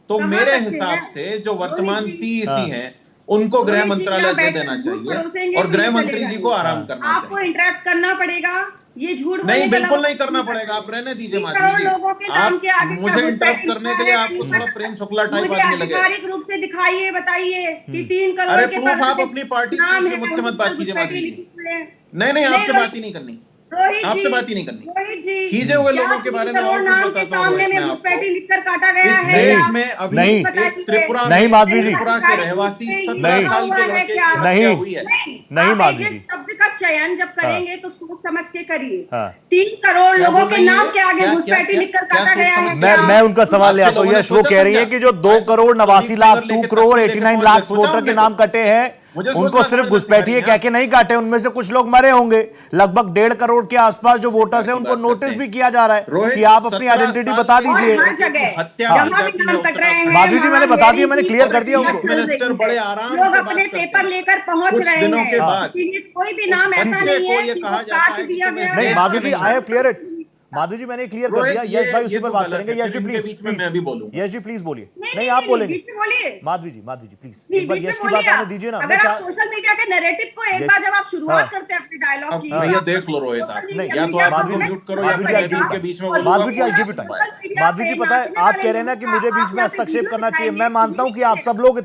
तो कहाँ मेरे बच्चे हिसाब हैं? से जो वर्तमान रोहित जी, सीईसी हैं उनको गृह रोहित जी, मंत्रालय यहाँ दे बैठकर देना झूठ चाहिए परोसेंगे और तो गृह ये मंत्री चलेगा जी नहीं। को आराम करना आपको चाहिए। इंटरेक्ट करना पड़ेगा, ये झूठ नहीं, बोलने के बिल्कुल अलावा नहीं कुछ करना कर पड़ेगा, आप सकते। रहने दीजिए 3 माधवी करोड़ जी। लोगों के नाम आप के आगे क्या मुझे घुसपैठ इंटरप्ट करने लिखा के लिए है आपको नहीं थोड़ा पता? प्रेम शुक्ला टाइप मुझे आदमी लगेगा। आधिकारिक रूप से दिखाइए, बताइए कि 3 करोड़ अरे के प्रूफ पगड़ आप के अपनी पार्टी नाम कीजिए, है, मुझसे उनके मत बात ऊपर कीजिए घुसपैठी माधवी लिखी जी। हुई है। नहीं नहीं, आपसे बात ही नहीं करनी, रोहित आपसे जी, बात ही नहीं करनी। रोहित जी, खींचे हुए क्या लोगों के 3 बारे में करोड़ और कुछ नाम के बताता हूँ सामने रोहित, मैं में आपको। घुसपैठी लिखकर काटा गया इस है देश क्या? में अभी नहीं, एक बताइए। त्रिपुरा नहीं में माधवी जी, त्रिपुरा के आधिकारिक रूप रहवासी से ये 17 लिखा साल हुआ के है लड़के क्या? की हत्या नहीं, हुई है। नहीं आप माधवी एजेंट जी। शब्द का चयन जब करेंगे तो सोच समझ के करिए। हाँ। 3 करोड़ क्या लोगों बोल के रही है नाम ये? के आगे क्या- घुसपैठी क्या- लिखकर क्या काटा सोच गया समझ है के क्या? मैं उनका सवाल ले आपके आता हूँ। लोगों ने यश, वो सोचा कह रही है समझा? कि जो 2 आज करोड़ तो 89 सिंगर लाख लेके 2 करोड़ तख्ती लेके 89 पहुंच लाख गए, सोचा वोटर के उनने नाम कुछ? कटे हैं, मुझे उनको सोचना सिर्फ समझना घुसपैठी सिखा रही कह हैं के नहीं काटे, उनमें से कुछ लोग मरे होंगे। लगभग 1.5 करोड़ के आसपास जो वोटर्स हैं की उनको बात नोटिस करते भी हैं। किया जा रहा है रोहित, कि आप अपनी 17 आइडेंटिटी साल बता के और दीजिए। हर लड़के की जगह हत्या हाँ। की जहां भी जाती है नाम कट रहे उत्तराखंड हैं, में। माधवी जी, मैंने बता दिया, मैंने क्लियर कर दिया प्रक्रिया उनको। चल मिनिस्टर रही बड़े है। आराम लोग से अपने बात करते पेपर हैं। लेकर पहुंच कुछ रहे दिनों के हैं बाद कि ये कोई भी नाम ऐसा बच्चे नहीं को है ये कि कहा वो जाता काट है कि दिया तुम इस गया नहीं देश माधवी में जी, नहीं आई हो। Have clear it. Madhavi ji, मैंने क्लियर कर रोहित, दिया। यश भाई उसी ये पर तो बात गलत करेंगे। है, यश जी फिर इनके प्लीज, बीच में मैं भी बोलूंगा। यश जी प्लीज बोलिए। नहीं नहीं, नहीं आप नहीं, बोलेंगे। बीच में बोलिए। माधवी जी प्लीज नहीं, एक बार बीच में यश की बोलिए बात आने आप। दीजिए ना। अगर आप सोशल मीडिया के नैरेटिव को एक यश- बार जब आप शुरुआत हाँ। करते हैं अपने डायलॉग अब की, भैया तो देख लो रोहित, आप नहीं, या तो मीडिया आप को इनको माधवी म्यूट करो या माधवी फिर जी, मैं I'll भी give it इनके time। बीच में और बोलूंगा। माधवी जी, I'll give it time। Social media Madhavi पे जी, पता है नाचने आप वाले कह रहे हैं ना लोगों कि का मुझे आप बीच में यहाँ पे हस्तक्षेप वीडियो करना चाहिए। दिखाएंगे, मैं मानता हूं कि आप सब लोग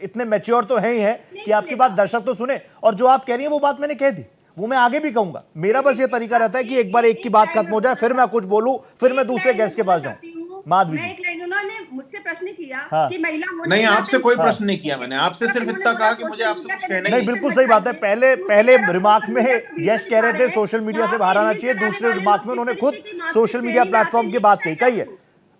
इतने मैच्योर तो हैं ही हैं कि आपकी बात दर्शक तो सुने, और जो आप कह रही हैं वो बात मैंने कह दी, वो मैं आगे भी कहूंगा। मेरा बस ये तरीका रहता है कि एक बार एक की बात खत्म हो जाए, फिर मैं कुछ बोलूं, फिर मैं दूसरे गेस्ट के पास जाऊं। माधवी मैं जी, एक लाइन, उन्होंने मुझसे प्रश्न किया हाँ। कि महिला होने नहीं, के आपसे नाते- कोई प्रश्न नहीं किया मैंने, आपसे सिर्फ इन्होंने इतना बोला कहा कि मुझे सोशल आपसे मीडिया कुछ के कहना ही नहीं नहीं। बिल्कुल सही बात है। पहले रिमार्क में यश कह रहे थे सोशल मीडिया से बाहर आना चाहिए, दूसरे रिमार्क में उन्होंने खुद सोशल मीडिया प्लेटफॉर्म की बात कही है।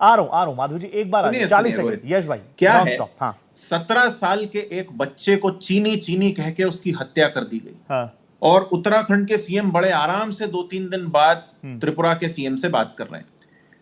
आ रहा हूं माधवी जी, एक बार सुनिए, 40 सुनिए, सेकंड। यश भाई क्या नॉन है, स्टॉप। हाँ 17 साल के एक बच्चे को चीनी चीनी कह के उसकी हत्या कर दी गई। हाँ और उत्तराखंड के सीएम बड़े आराम से 2-3 दिन बाद त्रिपुरा के सीएम से बात कर रहे हैं।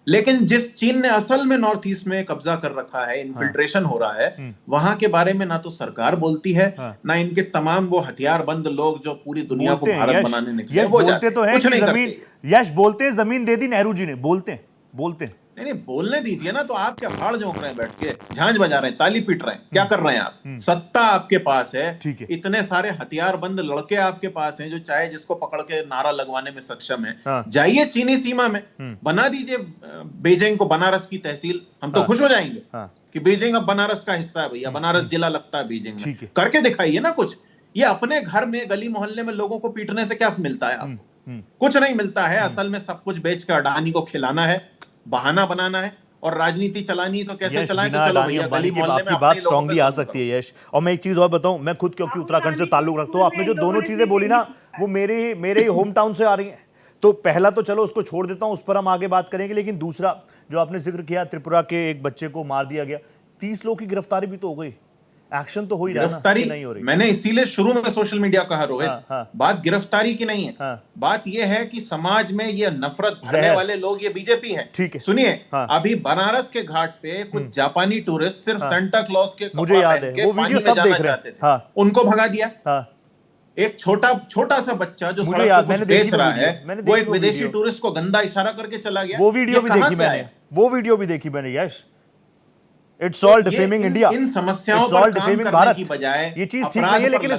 लेकिन जिस चीन ने असल में नॉर्थ ईस्ट में कब्जा कर रखा है, इन्फिल्ट्रेशन हो रहा है, वहां के बारे में ना तो सरकार बोलती है, ना इनके तमाम वो हथियारबंद लोग जो पूरी दुनिया को भारत बनाने निकले, यश वो बोलते जाते तो हैं कुछ कि नहीं जमीन, करते। यश बोलते हैं जमीन दे दी नेहरू जी ने, बोलते हैं नहीं बोलने दीजिए ना, तो आप क्या भाड़ झोंक रहे हैं बैठ के, झांझ बजा रहे हैं, ताली पीट रहे हैं, क्या कर रहे हैं आप? सत्ता आपके पास है, ठीक है। इतने सारे हथियारबंद लड़के आपके पास हैं जो चाहे जिसको पकड़ के नारा लगवाने में सक्षम है। हाँ। जाइए चीनी सीमा में बना दीजिए बीजिंग को बनारस की तहसील, हम तो खुश हो जाएंगे कि बीजिंग अब बनारस का हिस्सा है भैया, बनारस जिला लगता है बीजिंग में। करके दिखाइए ना कुछ। ये अपने घर में गली मोहल्ले में लोगों को पीटने से क्या मिलता है आपको? कुछ नहीं मिलता है। असल में सब कुछ बेच के अडानी को खिलाना है, बहाना बनाना है, और राजनीति चलानी तो कैसे चलाएं? तो चलो भैया गली मोहल्ले में बात स्ट्रांगली आ सकती है यश। और मैं एक चीज और बताऊं, मैं खुद क्योंकि उत्तराखंड से ताल्लुक रखता हूं, आपने जो दोनों चीजें बोली ना वो मेरे ही होम टाउन से आ रही हैं। तो पहला तो चलो उसको छोड़ देता हूं, उस पर हम आगे बात करेंगे। लेकिन दूसरा जो आपने जिक्र किया, त्रिपुरा के एक बच्चे को मार दिया गया, 30 लोगों की गिरफ्तारी भी तो हो गई, एक्शन तो हो ही रहा है, गिरफ्तारी नहीं हो रही। मैंने इसीलिए शुरू में सोशल मीडिया कहा रोहित, हाँ। बात गिरफ्तारी की नहीं है। बात यह है कि समाज में ये नफरत भरने वाले लोग ये बीजेपी है। ठीक है, सुनिए, अभी बनारस के घाट पे कुछ जापानी टूरिस्ट सिर्फ सेंटा क्लॉज के मुझे याद है, वो वीडियो सब देख रहे हैं, उनको भगा दिया। एक छोटा सा बच्चा जो सड़क पे कुछ बेच रहा है, वो एक विदेशी टूरिस्ट को गंदा इशारा करके चला गया। वो वीडियो भी देखी मैंने, वो वीडियो भी देखी मैंने Yash. It's all defaming India. इन समस्याओं पर काम करने की बजाय ये चीज ठीक नहीं है, लेकिन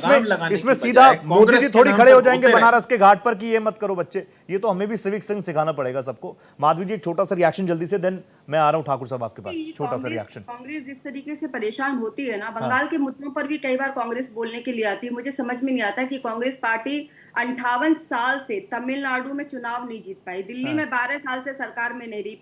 इसमें सीधा मोदी जी कांग्रेस थोड़ी के खड़े नाम हो पर जाएंगे होते बनारस के घाट पर कि ये मत करो बच्चे। ये तो हमें भी सिविक सेंस सिखाना पड़ेगा सबको। माधवी जी एक छोटा सा रिएक्शन जल्दी से, देन मैं आ रहा हूँ ठाकुर साहब आपके पास, छोटा सा रिएक्शन। कांग्रेस जिस तरीके से परेशान होती है ना, बंगाल के मुद्दों पर भी कई बार कांग्रेस बोलने के लिए आती है। मुझे समझ में नहीं आता कि कांग्रेस पार्टी 58 साल से तमिलनाडु में चुनाव नहीं जीत पाई, दिल्ली में 12 साल से सरकार में नहीं रही,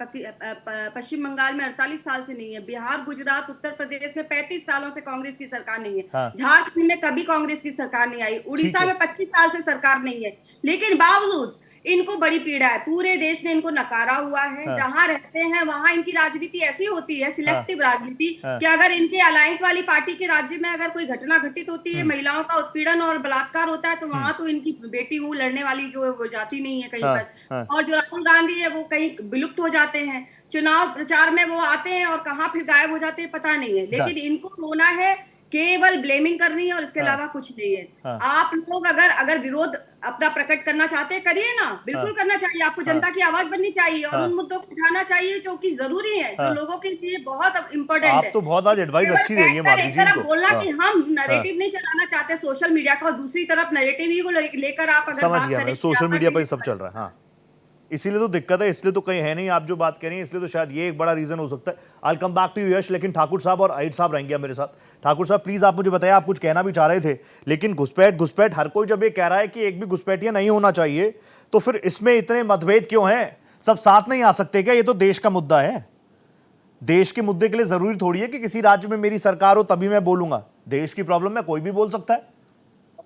पश्चिम बंगाल में 48 साल से नहीं है, बिहार, गुजरात, उत्तर प्रदेश में 35 सालों से कांग्रेस की सरकार नहीं है, झारखंड में कभी कांग्रेस की सरकार नहीं आई, उड़ीसा में 25 साल से सरकार नहीं है, लेकिन बावजूद इनको बड़ी पीड़ा है। पूरे देश ने इनको नकारा हुआ है। जहां रहते हैं वहां इनकी राजनीति ऐसी होती है, सिलेक्टिव राजनीति, कि अगर इनके अलायंस वाली पार्टी के राज्य में अगर कोई घटना घटित होती है, महिलाओं का उत्पीड़न और बलात्कार होता है, तो वहां तो इनकी बेटी हूँ लड़ने वाली जो वो जाती नहीं है कहीं पर। और जो राहुल गांधी है वो कहीं विलुप्त हो जाते हैं, चुनाव प्रचार में वो आते हैं और कहाँ फिर गायब हो जाते हैं पता नहीं है। लेकिन इनको होना है केवल ब्लेमिंग करनी है और इसके अलावा कुछ नहीं है। आप लोग अगर विरोध अपना प्रकट करना चाहते हैं, करिए ना, बिल्कुल करना चाहिए। आपको जनता की आवाज बननी चाहिए और उन मुद्दों को उठाना चाहिए जो कि जरूरी है, जो लोगों के लिए बहुत इम्पोर्टेंट है। आप तो बहुत आज एडवाइस अच्छी रही है माधवी जी को। बोलना कि हम नैरेटिव नहीं चलाना चाहते सोशल मीडिया का, और दूसरी तरफ नैरेटिव ही को लेकर आप अगर बात करें, सोशल मीडिया पर सब चल रहा है। हाँ, इसीलिए तो दिक्कत है, इसलिए तो कहीं है नहीं आप जो बात कह रही हैं, इसलिए तो शायद ये एक बड़ा रीजन हो सकता है। I will come back to you Yash, लेकिन ठाकुर साहब और अहिर साहब रहेंगे मेरे साथ। ठाकुर साहब प्लीज आप मुझे बताइए, आप कुछ कहना भी चाह रहे थे, लेकिन घुसपैठ हर कोई जब ये कह रहा है कि एक भी घुसपैठिया नहीं होना चाहिए, तो फिर इसमें इतने मतभेद क्यों हैं? सब साथ नहीं आ सकते क्या? ये तो देश का मुद्दा है। देश के मुद्दे के लिए जरूरी थोड़ी है कि किसी राज्य में मेरी सरकार हो तभी मैं बोलूंगा। देश की प्रॉब्लम में कोई भी बोल सकता है।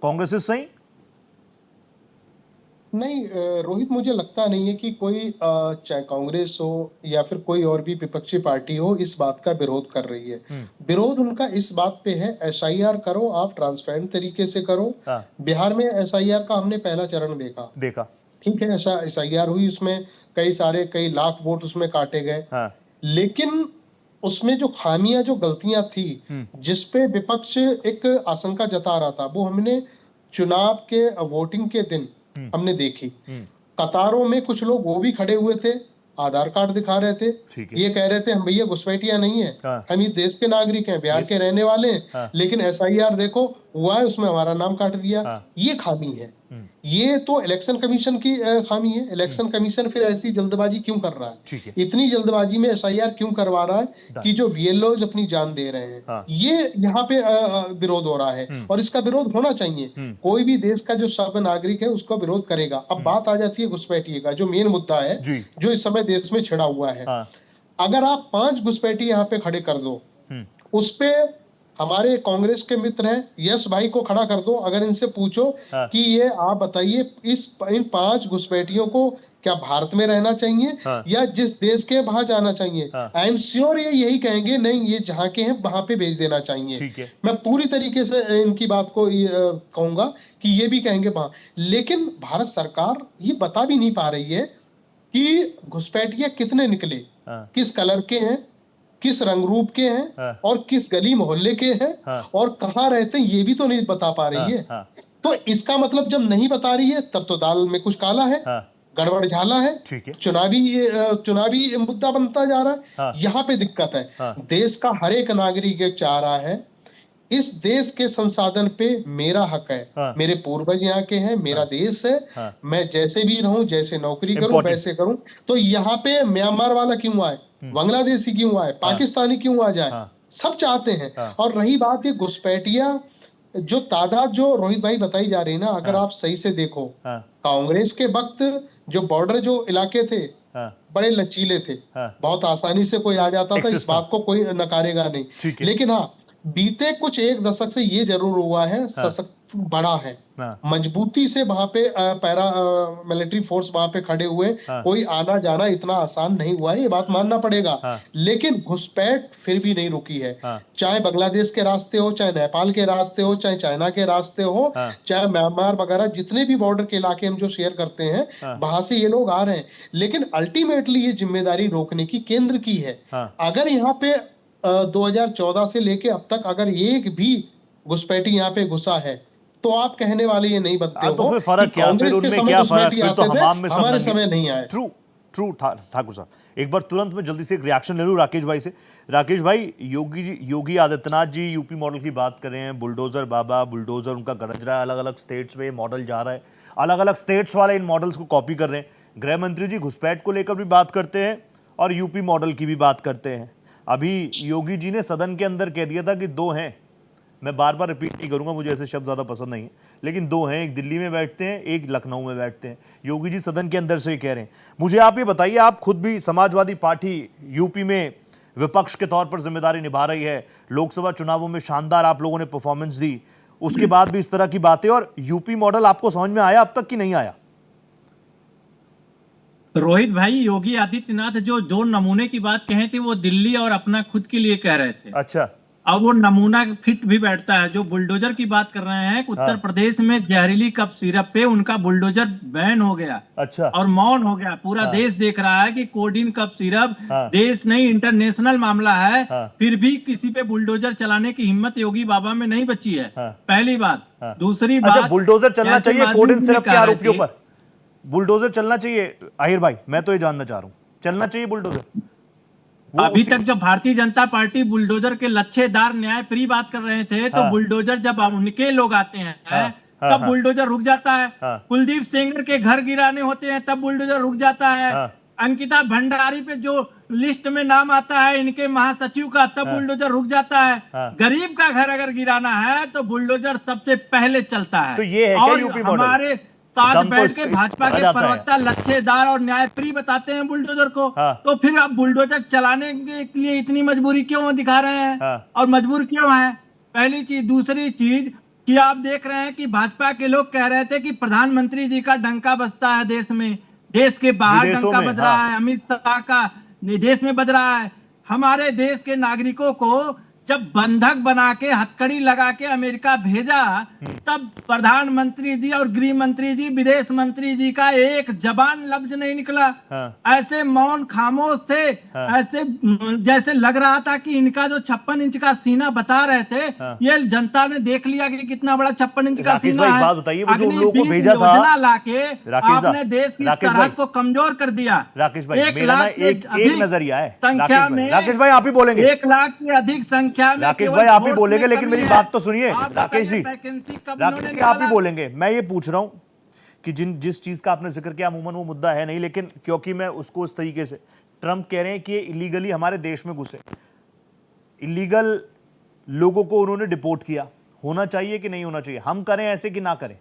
कांग्रेस इज सही नहीं रोहित, मुझे लगता नहीं है कि कोई चाहे कांग्रेस हो या फिर कोई और भी विपक्षी पार्टी हो इस बात का विरोध कर रही है। विरोध उनका इस बात पे है, एसआईआर करो, आप ट्रांसपेरेंट तरीके से करो। बिहार में एसआईआर का हमने पहला चरण देखा। ठीक है, ऐसा एसआईआर हुई, उसमें कई लाख वोट उसमें काटे गए। लेकिन उसमें जो खामियां, जो गलतियां थी, जिसपे विपक्ष एक आशंका जता रहा था, वो हमने चुनाव के वोटिंग के दिन हमने देखी। कतारों में कुछ लोग वो भी खड़े हुए थे, आधार कार्ड दिखा रहे थे, ये कह रहे थे हम भैया घुसपैठिया नहीं है, हम इस देश के नागरिक हैं, बिहार के रहने वाले हैं, लेकिन एसआईआर देखो हुआ है, उसमें हमारा नाम काट दिया। ये खामी है। ये तो इलेक्शन कमीशन की खामी है। इलेक्शन कमीशन फिर ऐसी जल्दबाजी क्यों कर रहा है? इतनी जल्दबाजी में एसआईआर क्यों करवा रहा है कि जो बीएलओज अपनी जान दे रहे हैं? ये यहाँ पे विरोध हो रहा है और इसका विरोध होना चाहिए। कोई भी देश का जो सभ्य नागरिक है उसको विरोध करेगा। अब बात आ जाती है घुसपैठिए का, जो मेन मुद्दा है, जो इस समय देश में छिड़ा हुआ है। अगर आप 5 घुसपैठिए यहाँ पे खड़े कर दो, उस पे हमारे कांग्रेस के मित्र हैं, यश भाई को खड़ा कर दो, अगर इनसे पूछो कि ये आप बताइए इन 5 घुसपैठियों को क्या भारत में रहना चाहिए या जिस देश के वहां जाना चाहिए? आई एम श्योर ये यही कहेंगे, नहीं ये जहां के हैं वहां पे भेज देना चाहिए। मैं पूरी तरीके से इनकी बात को कहूंगा कि ये भी कहेंगे वहां। लेकिन भारत सरकार ये बता भी नहीं पा रही है कि घुसपैठिए कितने निकले, किस कलर के हैं, किस रंग रूप के हैं और किस गली मोहल्ले के हैं और कहाँ रहते हैं, ये भी तो नहीं बता पा रही है। तो इसका मतलब जब नहीं बता रही है तब तो दाल में कुछ काला है, गड़बड़ झाला है। चुनावी मुद्दा बनता जा रहा है। यहाँ पे दिक्कत है। देश का हर एक नागरिक ये चाह रहा है इस देश के संसाधन पे मेरा हक है। मेरे पूर्वज यहाँ के हैं, मेरा देश है, मैं जैसे भी रहूं, जैसे नौकरी करूं वैसे करूं। तो यहाँ पे म्यांमार वाला क्यों आए, बांग्लादेशी क्यों आए, पाकिस्तानी क्यों आ जाए? सब चाहते हैं। और रही बात ये घुसपैठिया जो तादाद जो रोहित भाई बताई जा रही है ना, अगर आप सही से देखो, कांग्रेस के वक्त जो बॉर्डर जो इलाके थे बड़े लचीले थे, बहुत आसानी से कोई आ जाता था, इस बात को कोई नकारेगा नहीं। लेकिन हाँ, बीते कुछ 1 दशक से ये जरूर हुआ है, सशक्त बड़ा है, मजबूती से वहां पे पैरा मिलिट्री फोर्स वहां पे खड़े हुए, कोई आना जाना इतना आसान नहीं हुआ है, ये बात मानना पड़ेगा। लेकिन घुसपैठ फिर भी नहीं रुकी है। चाहे बांग्लादेश के रास्ते हो, चाहे नेपाल के रास्ते हो, चाहे चाइना के रास्ते हो, चाहे म्यांमार वगैरह जितने भी बॉर्डर के इलाके हम जो शेयर करते हैं, वहां से ये लोग आ रहे हैं। लेकिन अल्टीमेटली ये जिम्मेदारी रोकने की केंद्र की है। अगर यहाँ पे 2014 से लेके अब तक अगर एक भी घुसपैठी यहाँ पे घुसा है तो आप कहने वाले ये नहीं बनते हो। तो फिर फर्क क्या, फिर उनमें क्या फर्क, फिर तो हमाम में हमारे समय नहीं आए। ट्रू ठाकुर साहब, एक बार तुरंत में जल्दी से एक रिएक्शन ले लूं राकेश भाई से। राकेश भाई, योगी आदित्यनाथ जी यूपी मॉडल की बात कर रहे हैं, बुलडोजर बाबा, बुलडोजर उनका गरज रहा है, अलग अलग स्टेट्स में मॉडल जा रहा है, अलग अलग स्टेट्स वाले इन मॉडल्स को कॉपी कर रहे हैं। गृह मंत्री जी घुसपैठ को लेकर भी बात करते हैं और यूपी मॉडल की भी बात करते हैं। अभी योगी जी ने सदन के अंदर कह दिया था कि 2 हैं, मैं बार बार रिपीट नहीं करूंगा, मुझे ऐसे शब्द ज्यादा पसंद नहीं है, लेकिन 2 हैं, एक दिल्ली में बैठते हैं, एक लखनऊ में बैठते हैं। योगी जी सदन के अंदर से ही कह रहे हैं। मुझे आप ये बताइए, आप खुद भी समाजवादी पार्टी यूपी में विपक्ष के तौर पर जिम्मेदारी निभा रही है, लोकसभा चुनावों में शानदार आप लोगों ने परफॉर्मेंस दी, उसके बाद भी इस तरह की बातें, और यूपी मॉडल आपको समझ में आया अब तक कि नहीं आया? रोहित भाई, योगी आदित्यनाथ जो 2 नमूने की बात कहे थे वो दिल्ली और अपना खुद के लिए कह रहे थे। अच्छा, और वो नमूना फिट भी बैठता है। जो बुलडोजर की बात कर रहे हैं, उत्तर प्रदेश में जहरीली कफ सिरप पे उनका बुलडोजर बैन हो गया। अच्छा। और मौन हो गया। पूरा देश देख रहा है कि कोडिन कफ सिरप देश नहीं इंटरनेशनल मामला है। फिर भी किसी पे बुलडोजर चलाने की हिम्मत योगी बाबा में नहीं बची है। पहली बात। दूसरी बात, बुलडोजर चलना चाहिए कोडिन सिरप के आरोपियों पर? बुलडोजर चलना चाहिए आहिर भाई? मैं तो ये जानना चाह रहा हूँ, चलना चाहिए बुलडोजर? अभी तक जब भारतीय जनता पार्टी बुलडोजर के लच्छेदार न्याय प्रिय बात कर रहे थे, तो बुलडोजर जब उनके लोग आते हैं तब बुलडोजर रुक जाता है। कुलदीप सेंगर के घर गिराने होते हैं तब बुलडोजर रुक जाता है। अंकिता भंडारी पे जो लिस्ट में नाम आता है इनके महासचिव का, तब बुलडोजर रुक जाता है। गरीब का घर अगर गिराना है तो बुलडोजर सबसे पहले चलता है। तो ये है क्या यूपी मॉडल? हमारे साथ बैठ के भाजपा के प्रवक्ता लच्छेदार और न्यायप्रिय बताते हैं बुलडोजर को। तो फिर आप बुलडोजर चलाने के लिए इतनी मजबूरी क्यों दिखा रहे हैं? और मजबूर क्यों है? पहली चीज। दूसरी चीज कि आप देख रहे हैं कि भाजपा के लोग कह रहे थे कि प्रधानमंत्री जी का डंका बजता है देश में, देश के बाहर डंका बज रहा है, अमित शाह का देश में बज रहा है। हमारे देश के नागरिकों को जब बंधक बना के हथकड़ी लगा के अमेरिका भेजा, तब प्रधानमंत्री जी और गृह मंत्री जी, विदेश मंत्री जी का एक जबान लफ्ज नहीं निकला। ऐसे मौन खामोश थे। ऐसे जैसे लग रहा था कि इनका जो 56 इंच का सीना बता रहे थे, ये जनता ने देख लिया कि कितना बड़ा 56 इंच का सीना है। बात बताइए, वो जो लोगों को भेजा था योजना लाके आपने देश की सरहद को कमजोर कर दिया। राकेश भाई, 1 लाख एक नजरिया है संख्या में। राकेश भाई आप ही बोलेंगे। 1 लाख की अधिक संख्या में राकेश भाई आप ही बोलेंगे, लेकिन मेरी बात तो सुनिए राकेश जी। राकेश जी आप ही बोलेंगे। मैं ये पूछ रहा हूं कि जिस चीज का आपने जिक्र किया, अमूमन वो मुद्दा है नहीं, लेकिन क्योंकि मैं उसको इस तरीके से, ट्रंप कह रहे हैं कि ये इलीगली हमारे देश में घुसे, इलीगल लोगों को उन्होंने डिपोर्ट किया, होना चाहिए कि नहीं होना चाहिए? हम करें ऐसे कि ना करें?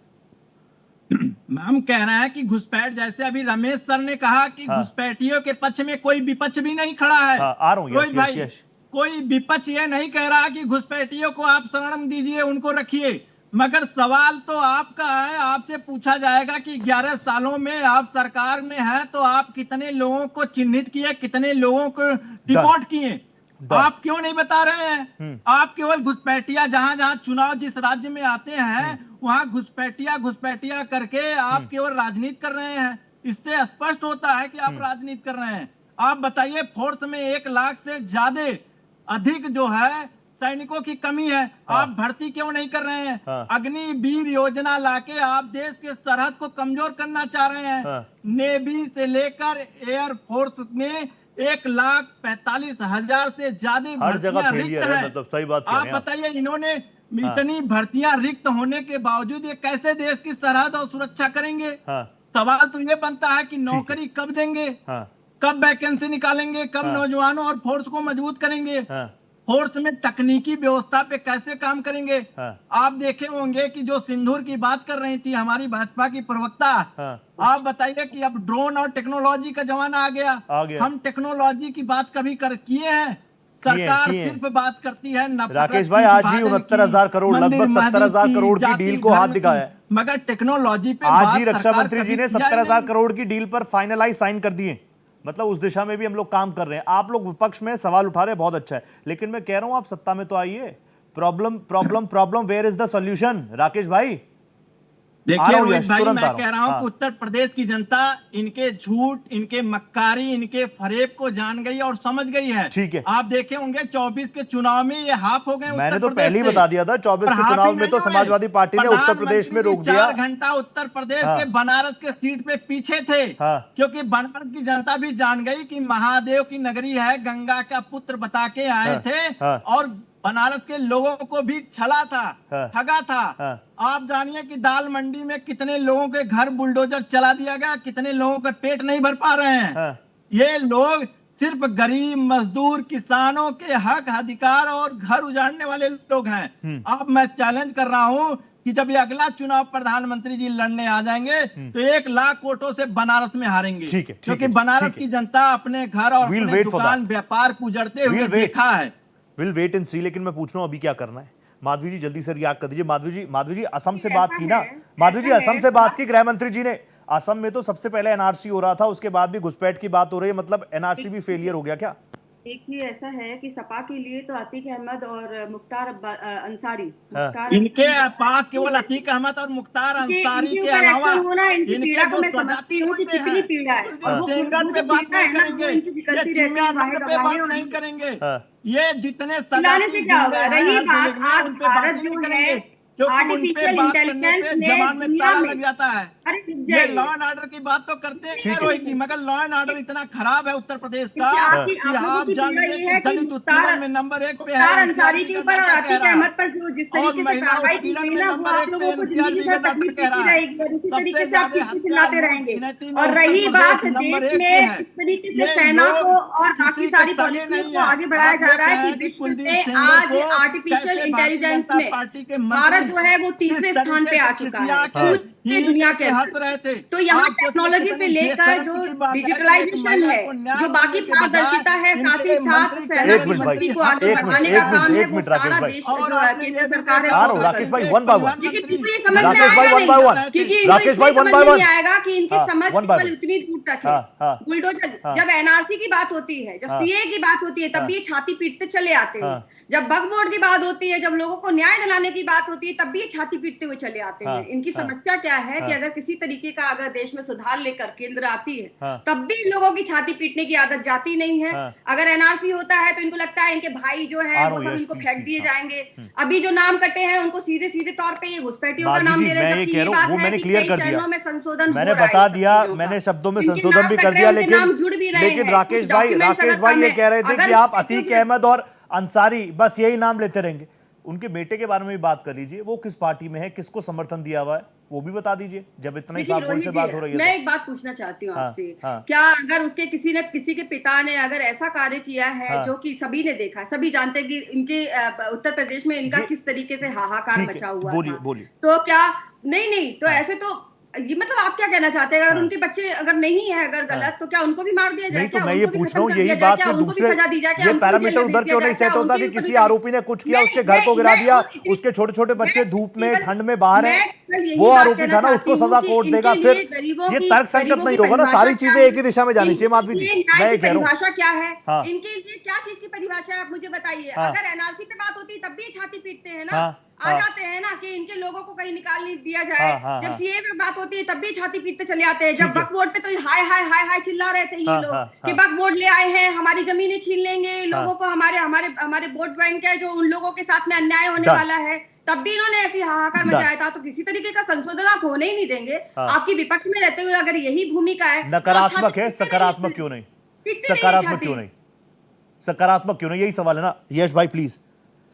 हम कह रहे हैं कि घुसपैठ, जैसे अभी रमेश सर ने कहा कि घुसपैठियों के पक्ष में कोई विपक्ष भी नहीं खड़ा है। आ रहा हूं रोहित भाई, कोई विपक्ष ये नहीं कह रहा कि घुसपैठियों को आप शरण दीजिए, उनको रखिए, मगर सवाल तो आपका है। आपसे पूछा जाएगा कि 11 सालों में आप सरकार में हैं तो आप कितने लोगों को चिन्हित किए, कितने लोगों को डिपोर्ट किए? आप क्यों नहीं बता रहे हैं? आप केवल घुसपैठिया, जहां जहां चुनाव जिस राज्य में आते हैं वहां घुसपैठिया करके आप केवल राजनीति कर रहे हैं। इससे स्पष्ट होता है कि आप राजनीति कर रहे हैं। आप बताइए, फोर्स में 1 लाख से ज्यादा अधिक जो है सैनिकों की कमी है, आप भर्ती क्यों नहीं कर रहे हैं? अग्निवीर योजना लाके आप देश के सरहद को कमजोर करना चाह रहे हैं। नेवी से लेकर एयर फोर्स में 1,45,000 से ज्यादा भर्तियां रिक्त है। मतलब सही बात आप बताइए, इन्होंने इतनी भर्तियां रिक्त होने के बावजूद ये कैसे देश की सरहद और सुरक्षा करेंगे? सवाल तो ये बनता है कि नौकरी कब देंगे, कब वैकेंसी निकालेंगे, कब नौजवानों और फोर्स को मजबूत करेंगे, फोर्स में तकनीकी व्यवस्था पे कैसे काम करेंगे? आप देखे होंगे कि जो सिंदूर की बात कर रही थी हमारी भाजपा की प्रवक्ता, आप बताइए कि अब ड्रोन और टेक्नोलॉजी का जमाना आ गया। हम टेक्नोलॉजी की बात कभी किए हैं? सरकार सिर्फ बात करती है राकेश भाई, आज ही 69,000 करोड़, लगभग 70,000 करोड़ की डील को हाथ दिखाया है, मगर टेक्नोलॉजी पे आज ही रक्षा मंत्री जी ने 70,000 करोड़ की डील पर फाइनलाइज साइन कर दिए। मतलब उस दिशा में भी हम लोग काम कर रहे हैं। आप लोग विपक्ष में सवाल उठा रहे हैं, बहुत अच्छा है, लेकिन मैं कह रहा हूं आप सत्ता में तो आइए। Problem where is the solution? Rakesh भाई देखिए रोहित भाई, मैं कह रहा हूं कि उत्तर प्रदेश की जनता इनके झूठ, इनके मक्कारी, इनके फरेब को जान गई और समझ गई है। ठीक है, आप देखे होंगे 24 के चुनाव में ये हाफ हो गए। मैंने तो पहले ही बता दिया था, 24 के चुनाव में तो समाजवादी पार्टी ने उत्तर प्रदेश में रोक दिया। 4 घंटा उत्तर प्रदेश के बनारस के सीट पे पीछे थे, क्योंकि बनारस की जनता भी जान गई कि महादेव की नगरी है, गंगा का पुत्र बता के आए थे और बनारस के लोगों को भी छला था, ठगा था। आप जानिए कि दाल मंडी में कितने लोगों के घर बुलडोजर चला दिया गया, कितने लोगों का पेट नहीं भर पा रहे हैं। ये लोग सिर्फ गरीब मजदूर किसानों के हक अधिकार और घर उजाड़ने वाले लोग हैं। अब मैं चैलेंज कर रहा हूं कि जब ये अगला चुनाव प्रधानमंत्री जी लड़ने आ जाएंगे तो 1 लाख वोटों से बनारस में हारेंगे, क्योंकि बनारस की जनता अपने घर और अपने दुकान व्यापार को उजड़ते हुए देखा है। विल वेट एंड सी। लेकिन मैं पूछ रहा हूं अभी क्या करना है। माधवी जी जल्दी से रिएक्ट कर दीजिए। माधवी जी असम से बात की ना, माधवी जी असम से बात की गृह मंत्री जी ने। असम में तो सबसे पहले एनआरसी हो रहा था, उसके बाद भी घुसपैठ की बात हो रही है, मतलब एनआरसी भी फेलियर हो गया क्या? देखिए ऐसा है कि सपा के लिए तो अतीक अहमद और मुख्तार अंसारी इनके पास केवल अतीक अहमद और मुख्तार अंसारी के अलावा होना, इनकी पीड़ा को मैं समझती हूँ कि कितनी पीड़ा है, और वो पे बात नहीं करेंगे, नहीं करेंगे। ये जितने चिल्लाने से क्या होगा। रही बात आज भारत जो है आर्टिफिशियल इंटेलिजेंस में दुनिया में लग जाता है। ये लॉ एंड ऑर्डर की बात तो करते हैं रोहित जी, मगर लॉ एंड ऑर्डर इतना खराब है उत्तर प्रदेश का कि आप जानते हैं कि दलित उत्पीड़न में नंबर 1 पे है। अंसारी के ऊपर और अतीक अहमद पर जो जिस तरीके से कार्रवाई की गई ना, वो आप लोगों को जिंदगी भर तकलीफ देती रहेगी और इसी तरीके से आप चीख चिल्लाते रहेंगे। और रही बात देश में किस तरीके से सेना को और बाकी सारी पॉलिसियों को आगे बढ़ाया जा रहा है कि विश्व में आज आर्टिफिशियल इंटेलिजेंस में भारत जो है वो तीसरे स्थान पे आ चुका है पूरी दुनिया के अंदर। तो यहाँ टेक्नोलॉजी से लेकर जो डिजिटलाइजेशन है, जो बाकी पारदर्शिता है, साथ ही साथ सेना की शक्ति को आगे बढ़ाने का काम है, वो सारा देश जो केंद्र सरकार है। राकेश भाई वन बाय वन, लेकिन इनको ये समझ में आएगा नहीं, क्योंकि इनको इसमें समझ में नहीं आएगा कि इनकी समझ केवल उतनी दूर तक है। बुलडोजर, जब एनआरसी की बात होती है, जब सीए की बात होती है, तब भी छाती पीटते चले आते हैं। जब वक्फ बोर्ड की बात होती है, जब लोगों को न्याय दिलाने की बात होती है, तब भी छाती पीटते हुए चले आते हैं। इनकी समस्या क्या है कि अगर किसी तरीके का अगर देश में सुधार लेकर केंद्र आती है, तब भी लोगों की छाती पीटने की आदत जाती नहीं है। अगर एनआरसी होता है तो इनको लगता है इनके भाई जो है वो सब इनको फेंक दिए जाएंगे। अभी जो नाम कटे हैं उनको सीधे सीधे तौर पे ये घुसपैठियों का नाम दे रहे हैं, जबकि ये बात है कि कई चरणों में संशोधन मैंने बता दिया, मैंने शब्दों में संशोधन भी कर दिया, लेकिन राकेश भाई ये कह रहे थे कि आप अतीक अहमद और अंसारी बस यही नाम लेते रहेंगे। उनके बेटे के बारे में भी बात कर लीजिए, वो किस पार्टी में है, किसको समर्थन दिया हुआ है, वो भी बता दीजिए जब इतना ही साफ से बात हो रही है। मैं एक बात पूछना चाहती हूँ आपसे, क्या अगर उसके किसी के पिता ने अगर ऐसा कार्य किया है जो कि सभी ने देखा, सभी जानते हैं कि इनके उत्तर प्रदेश में इनका किस तरीके से हाहाकार मचा हुआ था, तो क्या नहीं तो ऐसे तो ये मतलब आप क्या कहना चाहते हैं, अगर उनके बच्चे अगर नहीं है अगर गलत, तो क्या उनको भी मार दिया जाए? तो मैं ये पूछ रहा हूँ, यही बात है, दूसरे ये पैरामीटर उधर क्यों नहीं सेट होता कि किसी आरोपी ने कुछ किया, उसके घर को गिरा दिया, उसके छोटे छोटे बच्चे धूप में ठंड में बाहर है, वो आरोपी था ना, उसको सजा कोर्ट देगा। फिर ये तर्क संगत नहीं होगा ना, सारी चीजें एक ही दिशा में जानी चाहिए। माधवी जी, मैं कह रहा हूँ परिभाषा क्या है इनके लिए, क्या चीज की परिभाषा है आप मुझे बताइए। अगर एनआरसी पे बात होती तब भी छाती पीटते हैं ना, आ जाते हैं ना कि इनके लोगों को कहीं निकाल नहीं दिया जाए। जब सीए पे बात होती है तब भी छाती पीटते चले आते हैं। जब वक्फ बोर्ड पे तो हाय हाय हाय हाय चिल्ला रहे थे ये लोग कि वक्फ बोर्ड ले आए हैं, हमारी जमीनें छीन लेंगे, लोगों को हमारे वोट बैंक है जो उन लोगों के साथ में अन्याय होने वाला है, तब भी इन्होंने ऐसी हाहाकार मचाया था। तो किसी तरीके का संशोधन आप होने ही नहीं देंगे। आपकी विपक्ष में रहते हुए अगर यही भूमिका है, नकारात्मक है, सकारात्मक क्यों नहीं? सकारात्मक क्यों नहीं? सकारात्मक क्यों नहीं, यही सवाल है ना। यश भाई प्लीज,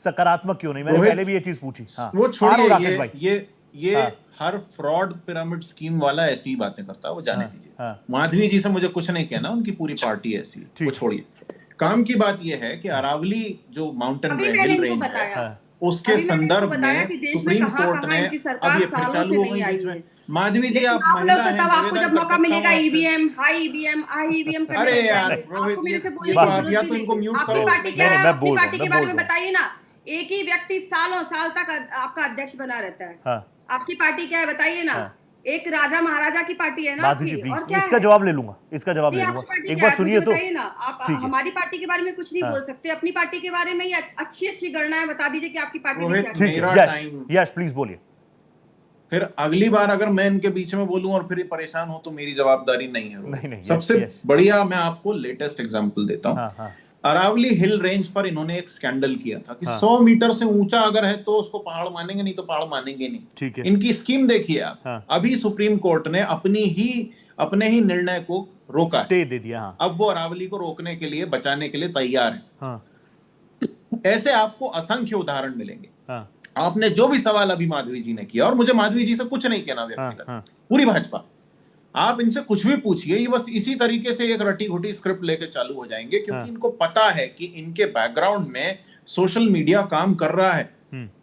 सकारात्मक क्यों नहीं? मैंने पहले भी ये चीज पूछी। वो छोड़िए, ये हर फ्रॉड पिरामिड स्कीम वाला ऐसी ही बातें करता है, वो जाने दीजिए। माधवी जी से मुझे कुछ नहीं कहना, उनकी पूरी पार्टी ऐसी है, वो छोड़िए। काम की बात ये है कि अरावली जो माउंटेन हिल रेंज है, उसके संदर्भ में सुप्रीम कोर्ट ने अब ये फिर चालू हो गई बीच में। माधवी जी आप महिला हैं, आपको जब मौका मिलेगा ईवीएम हाई ईवीएम अरे यार रोहित, या तो इनको म्यूट करो। पार्टी के बारे में बताइए ना। एक ही व्यक्ति सालों साल तक आपका अध्यक्ष बना रहता है, आपकी पार्टी क्या है बताइए ना। एक राजा महाराजा की पार्टी है ना आपकी, और क्या इसका जवाब ले लूंगा, एक बार सुनिए तो। आप हमारी पार्टी के बारे में कुछ नहीं बोल सकते, अपनी पार्टी के बारे में ही अच्छी गणना बता दीजिए कि आपकी पार्टी में क्या है। यश प्लीज बोलिए। फिर अगली बार अगर मैं इनके बीच में बोलूं और फिर ये परेशान हो तो मेरी जवाबदारी नहीं है। नहीं, सबसे बढ़िया मैं आपको लेटेस्ट एग्जांपल देता हूं। अरावली हिल रेंज पर इन्होंने एक स्कैंडल किया था कि 100 मीटर से ऊंचा अगर है तो उसको पहाड़ मानेंगे, नहीं तो पहाड़ मानेंगे नहीं। ठीक है। इनकी स्कीम देखिए आप। अभी सुप्रीम कोर्ट ने अपने ही निर्णय को रोका, स्टे दे दिया। अब वो अरावली को रोकने के लिए, बचाने के लिए तैयार है। ऐसे आपको असंख्य उदाहरण मिलेंगे। आपने जो भी सवाल अभी माधवी जी ने किया, और मुझे माधवी जी से कुछ नहीं कहना व्यक्तिगत, पूरी भाजपा, आप इनसे कुछ भी पूछिए, ये बस इसी तरीके से एक रटी घुटी स्क्रिप्ट लेके चालू हो जाएंगे, क्योंकि इनको पता है कि इनके बैकग्राउंड में सोशल मीडिया काम कर रहा है।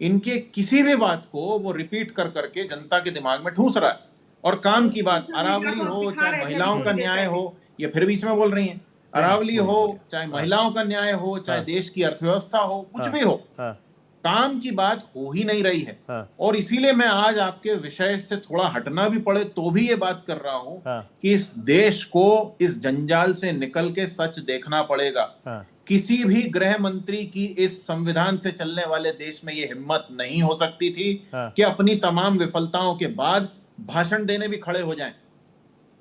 इनके किसी भी बात को वो रिपीट कर करके जनता के दिमाग में ठूस रहा है। और काम की बात, अरावली हो चाहे महिलाओं का न्याय हो, ये फिर भी इसमें बोल रही हैं, अरावली हो चाहे महिलाओं का न्याय हो, चाहे देश की अर्थव्यवस्था हो, कुछ भी हो, काम की बात हो ही नहीं रही है। और इसीलिए मैं आज आपके विषय से थोड़ा हटना भी पड़े तो भी ये बात कर रहा हूं कि इस देश को इस जंजाल से निकल के सच देखना पड़ेगा। किसी भी गृह मंत्री की इस संविधान से चलने वाले देश में ये हिम्मत नहीं हो सकती थी कि अपनी तमाम विफलताओं के बाद भाषण देने भी खड़े हो जाएं।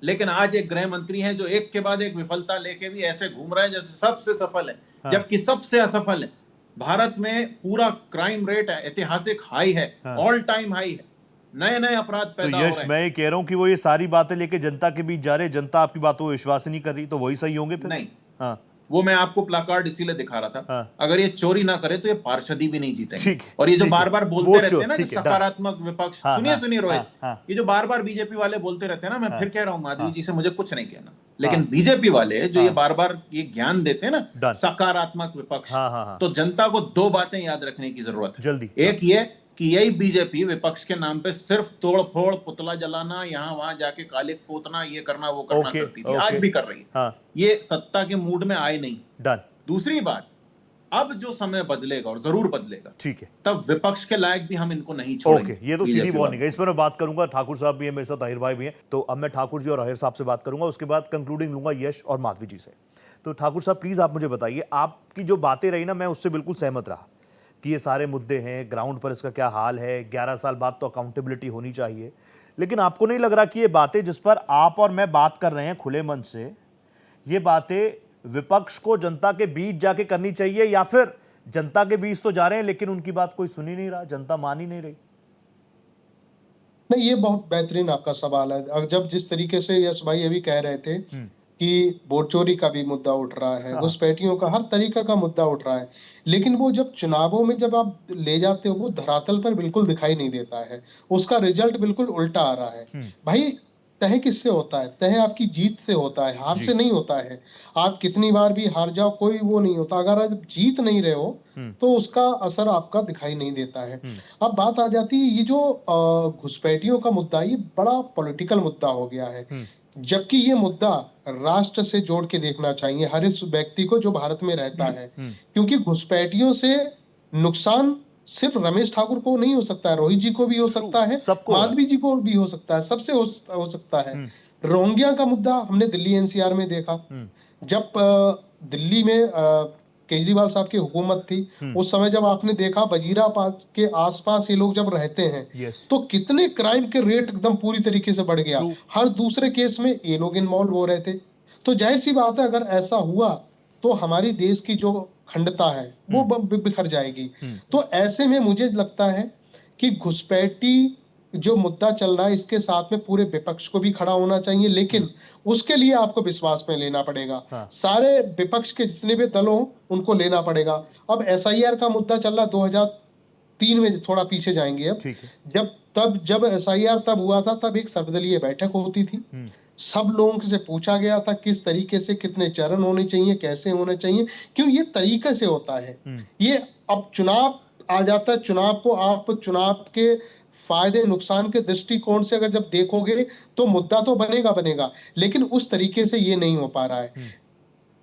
लेकिन आज एक गृह मंत्री हैं जो एक के बाद एक विफलता लेके भी ऐसे घूम रहे हैं जैसे सबसे सफल है, जबकि सबसे असफल है। भारत में पूरा क्राइम रेट है, ऐतिहासिक हाई है, ऑल टाइम हाई है, नए नए अपराध पैदा हो रहे हैं। मैं ये कह रहा हूं कि वो ये सारी बातें लेके जनता के बीच जा रहे, जनता आपकी बातों को विश्वास ही नहीं कर रही, तो वही सही होंगे फिर? नहीं, वो मैं आपको प्लाकार्ड इसीलिए दिखा रहा था। अगर ये चोरी ना करे तो ये पार्षदी भी नहीं जीतेंगे। और ये जो बार बार बोलते रहते हैं ना कि सकारात्मक विपक्ष, सुनिए रोहित, ये जो बार बार बीजेपी वाले बोलते रहते हैं ना, मैं फिर कह रहा हूँ माधवी जी से मुझे कुछ नहीं कहना, लेकिन बीजेपी वाले जो ये बार बार ये ज्ञान देते हैं ना सकारात्मक विपक्ष, तो जनता को दो बातें याद रखने की जरूरत है। जल्दी। एक ये कि यही बीजेपी विपक्ष के नाम पे सिर्फ तोड़ फोड़, पुतला जलाना, यहाँ वहां जाके कालिक पोतना, ये करना वो करना करती थी, आज भी कर रही है। ये सत्ता के मूड में आए नहीं। डन। दूसरी बात, अब जो समय बदलेगा और जरूर बदलेगा, ठीक है, तब विपक्ष के लायक भी हम इनको नहीं छोड़ेंगे। ये तो सीधी वार्निंग है। इस पर मैं बात करूंगा, ठाकुर साहब भी है मेरे साथ, ताहिर भाई भी हैं, तो अब मैं ठाकुर जी और अहिर साहब से बात करूंगा, उसके बाद कंक्लूडिंग लूंगा यश और माधवी जी से। तो ठाकुर साहब प्लीज आप मुझे बताइए, आपकी जो बातें रही ना, मैं उससे बिल्कुल सहमत रहा कि ये सारे मुद्दे हैं, ग्राउंड पर इसका क्या हाल है, 11 साल बाद तो अकाउंटेबिलिटी होनी चाहिए, लेकिन आपको नहीं लग रहा कि ये बातें जिस पर आप और मैं बात कर रहे हैं खुले मन से, ये बातें विपक्ष को जनता के बीच जाके करनी चाहिए, या फिर जनता के बीच तो जा रहे हैं लेकिन उनकी बात कोई सुन ही नहीं रहा, जनता मान ही नहीं रही? नहीं, ये बहुत बेहतरीन आपका सवाल है। अब जब जिस तरीके से यश भाई अभी कह रहे थे कि वोट चोरी का भी मुद्दा उठ रहा है, घुसपैठियों का हर तरीका का मुद्दा उठ रहा है, लेकिन वो जब चुनावों में जब आप ले जाते हो वो धरातल पर बिल्कुल दिखाई नहीं देता है, उसका रिजल्ट बिल्कुल उल्टा आ रहा है। भाई तय किससे होता है? तय आपकी जीत से होता है, हार से नहीं होता है। आप कितनी बार भी हार जाओ, कोई वो नहीं होता। अगर आप जीत नहीं रहे हो तो उसका असर आपका दिखाई नहीं देता है। अब बात आ जाती है, ये जो घुसपैठियों का मुद्दा, ये बड़ा पॉलिटिकल मुद्दा हो गया है, जबकि ये मुद्दा राष्ट्र से जोड़ के देखना चाहिए हर इस व्यक्ति को जो भारत में रहता है, क्योंकि घुसपैठियों से नुकसान सिर्फ रमेश ठाकुर को नहीं हो सकता है, रोहित जी को भी हो सकता है, माधवी जी को भी हो सकता है, सबसे हो सकता है। रोहिंग्या का मुद्दा हमने दिल्ली एनसीआर में देखा, जब दिल्ली में केजरीवाल साहब की हुकूमत थी, उस समय जब आपने देखा वजीराबाद के आसपास ये लोग जब रहते हैं तो कितने क्राइम के रेट एकदम पूरी तरीके से बढ़ गया। हर दूसरे केस में ये लोग इन्वॉल्व हो रहे थे। तो जाहिर सी बात है, अगर ऐसा हुआ तो हमारी देश की जो खंडता है वो बिखर जाएगी। तो ऐसे में मुझे लगता है कि घुसपैठी जो मुद्दा चल रहा है, इसके साथ में पूरे विपक्ष को भी खड़ा होना चाहिए, लेकिन उसके लिए आपको विश्वास में लेना पड़ेगा। सारे विपक्ष के जितने भी दल हों उनको लेना पड़ेगा। अब एसआईआर का मुद्दा चल रहा, 2003 में थोड़ा पीछे जाएंगे अब, जब एसआईआर तब हुआ था, तब एक सर्वदलीय बैठक होती थी, सब लोगों से पूछा गया था किस तरीके से कितने चरण होने चाहिए, कैसे होने चाहिए, क्यों ये तरीके से होता है। ये अब चुनाव आ जाता है, चुनाव को आप चुनाव के फायदे नुकसान के दृष्टिकोण से अगर जब देखोगे तो मुद्दा तो बनेगा, लेकिन उस तरीके से ये नहीं हो पा रहा है।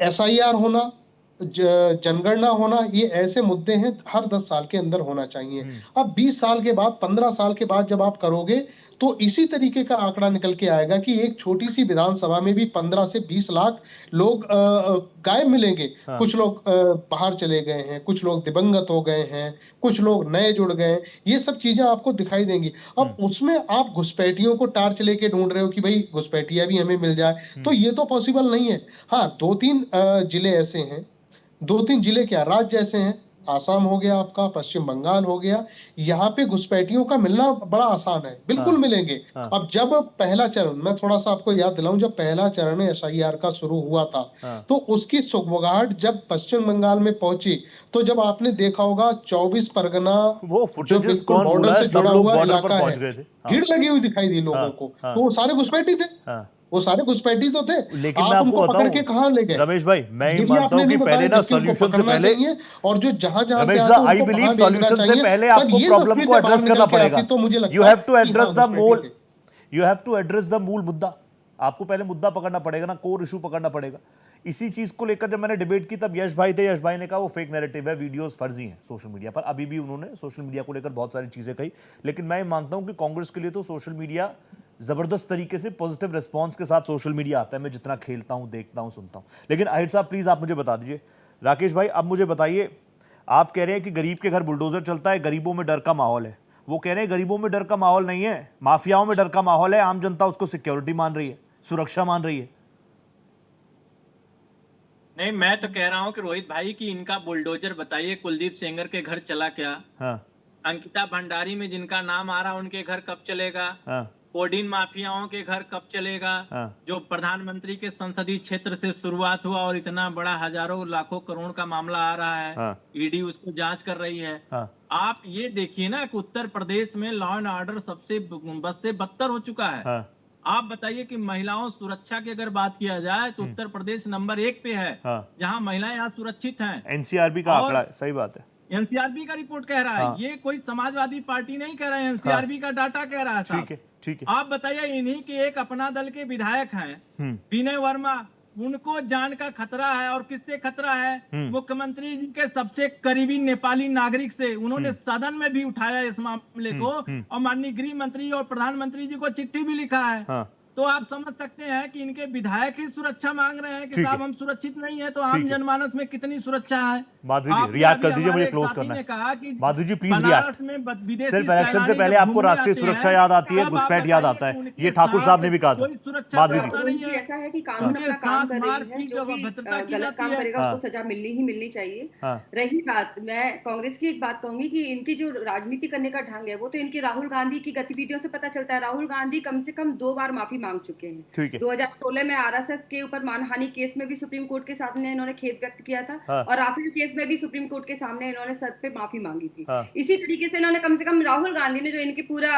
एसआईआर होना, जनगणना होना, ये ऐसे मुद्दे हैं हर 10 साल के अंदर होना चाहिए। अब 20 साल के बाद, 15 साल के बाद जब आप करोगे तो इसी तरीके का आंकड़ा निकल के आएगा कि एक छोटी सी विधानसभा में भी 15 से 20 लाख लोग गायब मिलेंगे। कुछ लोग बाहर चले गए हैं, कुछ लोग दिवंगत हो गए हैं, कुछ लोग नए जुड़ गए, ये सब चीजें आपको दिखाई देंगी। अब उसमें आप घुसपैठियों को टार्च लेके ढूंढ रहे हो कि भाई घुसपैठिया भी हमें मिल जाए, तो ये तो पॉसिबल नहीं है। हाँ, 2-3 जिले ऐसे हैं, 2-3 जिले क्या राज्य ऐसे हैं, आसाम हो गया आपका, पश्चिम बंगाल हो गया, यहाँ पे घुसपैठियों का मिलना बड़ा आसान है, बिल्कुल मिलेंगे। अब जब पहला चरण, मैं थोड़ा सा आपको याद दिलाऊं, जब पहला चरण एसआईआर का शुरू हुआ था तो उसकी सुगबुगाहट जब पश्चिम बंगाल में पहुंची, तो जब आपने देखा होगा 24 परगना जो बिल्कुल बॉर्डर से जुड़ा हुआ इलाका है, भीड़ लगी हुई दिखाई दी लोगों को, तो वो सारे घुसपैठी थे, वो सारे घुसपैठी तो थे। लेकिन मैं आपको पकड़ के कहां ले गए? रमेश भाई, मैं ये मानता हूं कि पहले ना सॉल्यूशन से पहले, और जो जहां रमेश साहब, आई बिलीव सॉल्यूशन से पहले आपको प्रॉब्लम को एड्रेस करना पड़ेगा। You have to address the मूल मुद्दा। आपको पहले मुद्दा पकड़ना पड़ेगा ना, कोर इशू पकड़ना पड़ेगा। इसी चीज को लेकर जब मैंने डिबेट की तब यश भाई थे, यश भाई ने कहा वो फेक नैरेटिव है, वीडियोस फर्जी हैं सोशल मीडिया पर। अभी भी उन्होंने सोशल मीडिया को लेकर बहुत सारी चीजें कही, लेकिन मैं मानता हूं कि कांग्रेस के लिए तो सोशल मीडिया जबरदस्त तरीके से पॉजिटिव रिस्पांस के साथ सोशल मीडिया आता है। मैं जितना खेलता हूं, देखता हूं, सुनता हूं। लेकिन अहिर साहब प्लीज आप मुझे बता दीजिए, राकेश भाई, अब मुझे बताइए, आप कह रहे हैं कि गरीब के घर बुलडोजर चलता है, गरीबों में डर का माहौल है। वो कह रहे हैं गरीबों में डर का माहौल नहीं है, माफियाओं में डर का माहौल है, आम जनता उसको सिक्योरिटी मान रही है, सुरक्षा मान रही है। नहीं, मैं तो कह रहा हूं कि रोहित भाई की इनका बुलडोजर बताइए कुलदीप सेंगर के घर चला क्या? हाँ। अंकिता भंडारी में जिनका नाम आ रहा उनके घर कब चलेगा? हाँ। कोडीन माफियाओं के घर कब चलेगा? हाँ। जो प्रधानमंत्री के संसदीय क्षेत्र से शुरुआत हुआ और इतना बड़ा हजारों लाखों करोड़ का मामला आ रहा है। हाँ। ईडी उसको जांच कर रही है। हाँ। आप ये देखिए ना कि उत्तर प्रदेश में लॉ एंड ऑर्डर सबसे बद से बदतर हो चुका है। हाँ। आप बताइए कि महिलाओं सुरक्षा की अगर बात किया जाए तो उत्तर प्रदेश नंबर 1 पे है। हाँ। जहां महिलाएं यहाँ सुरक्षित हैं। एनसीआरबी का आंकड़ा है, सही बात है। एनसीआरबी का रिपोर्ट कह रहा है। हाँ। ये कोई समाजवादी पार्टी नहीं कह रहा है, एनसीआरबी का डाटा कह रहा था। ठीक है, ठीक है। आप बताइए, इन्हीं के एक अपना दल के विधायक हैं विनय वर्मा, उनको जान का खतरा है। और किससे खतरा है? मुख्यमंत्री जी के सबसे करीबी नेपाली नागरिक से। उन्होंने सदन में भी उठाया इस मामले को और माननीय गृह मंत्री और प्रधानमंत्री जी को चिट्ठी भी लिखा है। हाँ। तो आप समझ सकते हैं कि इनके विधायक ही सुरक्षा मांग रहे हैं कि साहब हम सुरक्षित नहीं है, तो आम जनमानस में कितनी सुरक्षा है? माधवी जी रिएक्ट कर दीजिए, मुझे क्लोज करना है। माधवी जी प्लीज रिएक्ट। सिर्फ इलेक्शन से पहले आपको राष्ट्रीय सुरक्षा याद आती है, घुसपैठ याद आता है, ये ठाकुर साहब ने भी कहा था। माधवी जी, ऐसा है कि कानून अपना काम कर रही है, जो भी गलत काम करेगा उसको सजा मिलनी ही मिलनी चाहिए। रही बात, मैं कांग्रेस की एक बात कहूंगी कि इनकी जो राजनीति करने का ढंग है वो तो इनकी राहुल गांधी की गतिविधियों से पता चलता है। राहुल गांधी कम से कम 2 बार माफी मांग चुके हैं। 2016 में आरएसएस के ऊपर मानहानि केस में भी सुप्रीम कोर्ट के सामने इन्होंने खेद व्यक्त किया था। और राफेल केस में भी सुप्रीम कोर्ट के सामने इन्होंने सर पे माफी मांगी थी। इसी तरीके से इन्होंने कम से कम राहुल गांधी ने जो इनकी पूरा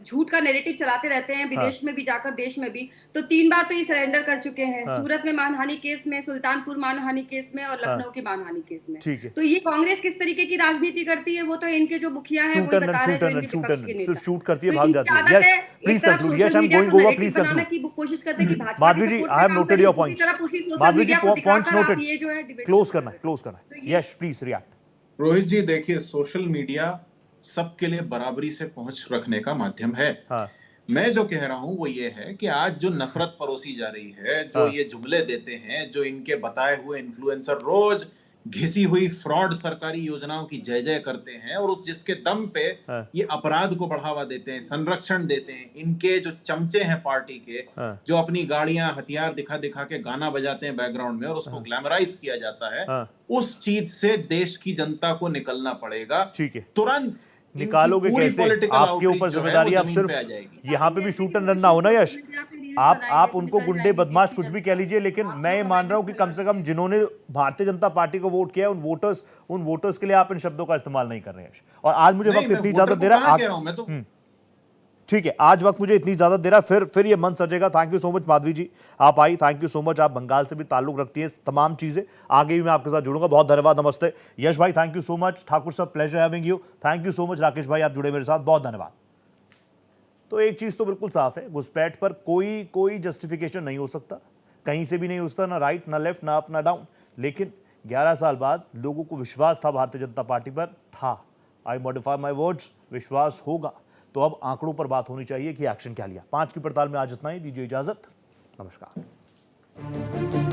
झूठ का नैरेटिव चलाते रहते हैं विदेश में भी जाकर, देश में भी, तो 3 बार तो ये सरेंडर कर चुके हैं। सूरत में मानहानि केस में, सुल्तानपुर मानहानि केस में और लखनऊ की मानहानि केस में। तो ये कांग्रेस किस तरीके की राजनीति करती है वो तो इनके जो मुखिया हैं वो बता रहे हैं। शूट करती है, भाग जाती है। Yes please conclude. Yes I am going over, please conclude. कोशिश करते हैं कि Bhajpa Madhavi ji, I have noted your points. Madhavi ji, points noted. Close करना है। Yes please react. Rohit ji देखिए, सोशल मीडिया सबके लिए बराबरी से पहुंच रखने का माध्यम है। मैं जो कह रहा हूं वो ये है कि आज जो नफरत परोसी जा रही है, जो ये जुमले देते हैं, जो इनके बताए हुए इन्फ्लुएंसर रोज घिसी हुई फ्रॉड सरकारी योजनाओं की जय जय करते हैं और उस जिसके दम पे ये अपराध को बढ़ावा देते हैं, संरक्षण देते हैं, इनके जो चमचे हैं पार्टी के, जो अपनी गाड़ियां हथियार दिखा दिखा के गाना बजाते हैं बैकग्राउंड में और उसको ग्लैमराइज किया जाता है, उस चीज से देश की जनता को निकलना पड़ेगा। ठीक है, तुरंत निकालोगे कैसे? आपके ऊपर जिम्मेदारी। आप सिर्फ यहाँ पे भी शूट एंड रन ना होना यश। आप उनको गुंडे बदमाश कुछ भी कह लीजिए, लेकिन मैं ये मान रहा हूं कि कम से कम जिन्होंने भारतीय जनता पार्टी को वोट किया है उन वोटर्स के लिए आप इन शब्दों का इस्तेमाल नहीं कर रहे हैं। और आज मुझे वक्त इतनी इजाजत दे रहा है, ठीक है, आज वक्त मुझे इतनी इजाजत दे रहा है, फिर ये मन सजेगा। Thank you so much Madhavi ji, आप आई। Thank you so much. आप बंगाल से भी ताल्लुक रखती है, तमाम चीजें आगे भी मैं आपके साथ जुड़ूंगा। बहुत धन्यवाद, नमस्ते। यश भाई thank you so much. Thakur साहब pleasure having you. Thank you so much. Rakesh भाई आप जुड़े मेरे साथ, बहुत धन्यवाद। तो एक चीज तो बिल्कुल साफ है, घुसपैठ पर कोई जस्टिफिकेशन नहीं हो सकता, कहीं से भी नहीं हो सकता, ना राइट ना लेफ्ट ना अप ना डाउन। लेकिन 11 साल बाद लोगों को विश्वास था भारतीय जनता पार्टी पर, था। आई मॉडिफाई माई वर्ड्स, विश्वास होगा। तो अब आंकड़ों पर बात होनी चाहिए कि एक्शन क्या लिया। 5 की पड़ताल में आज इतना ही। दीजिए इजाजत, नमस्कार।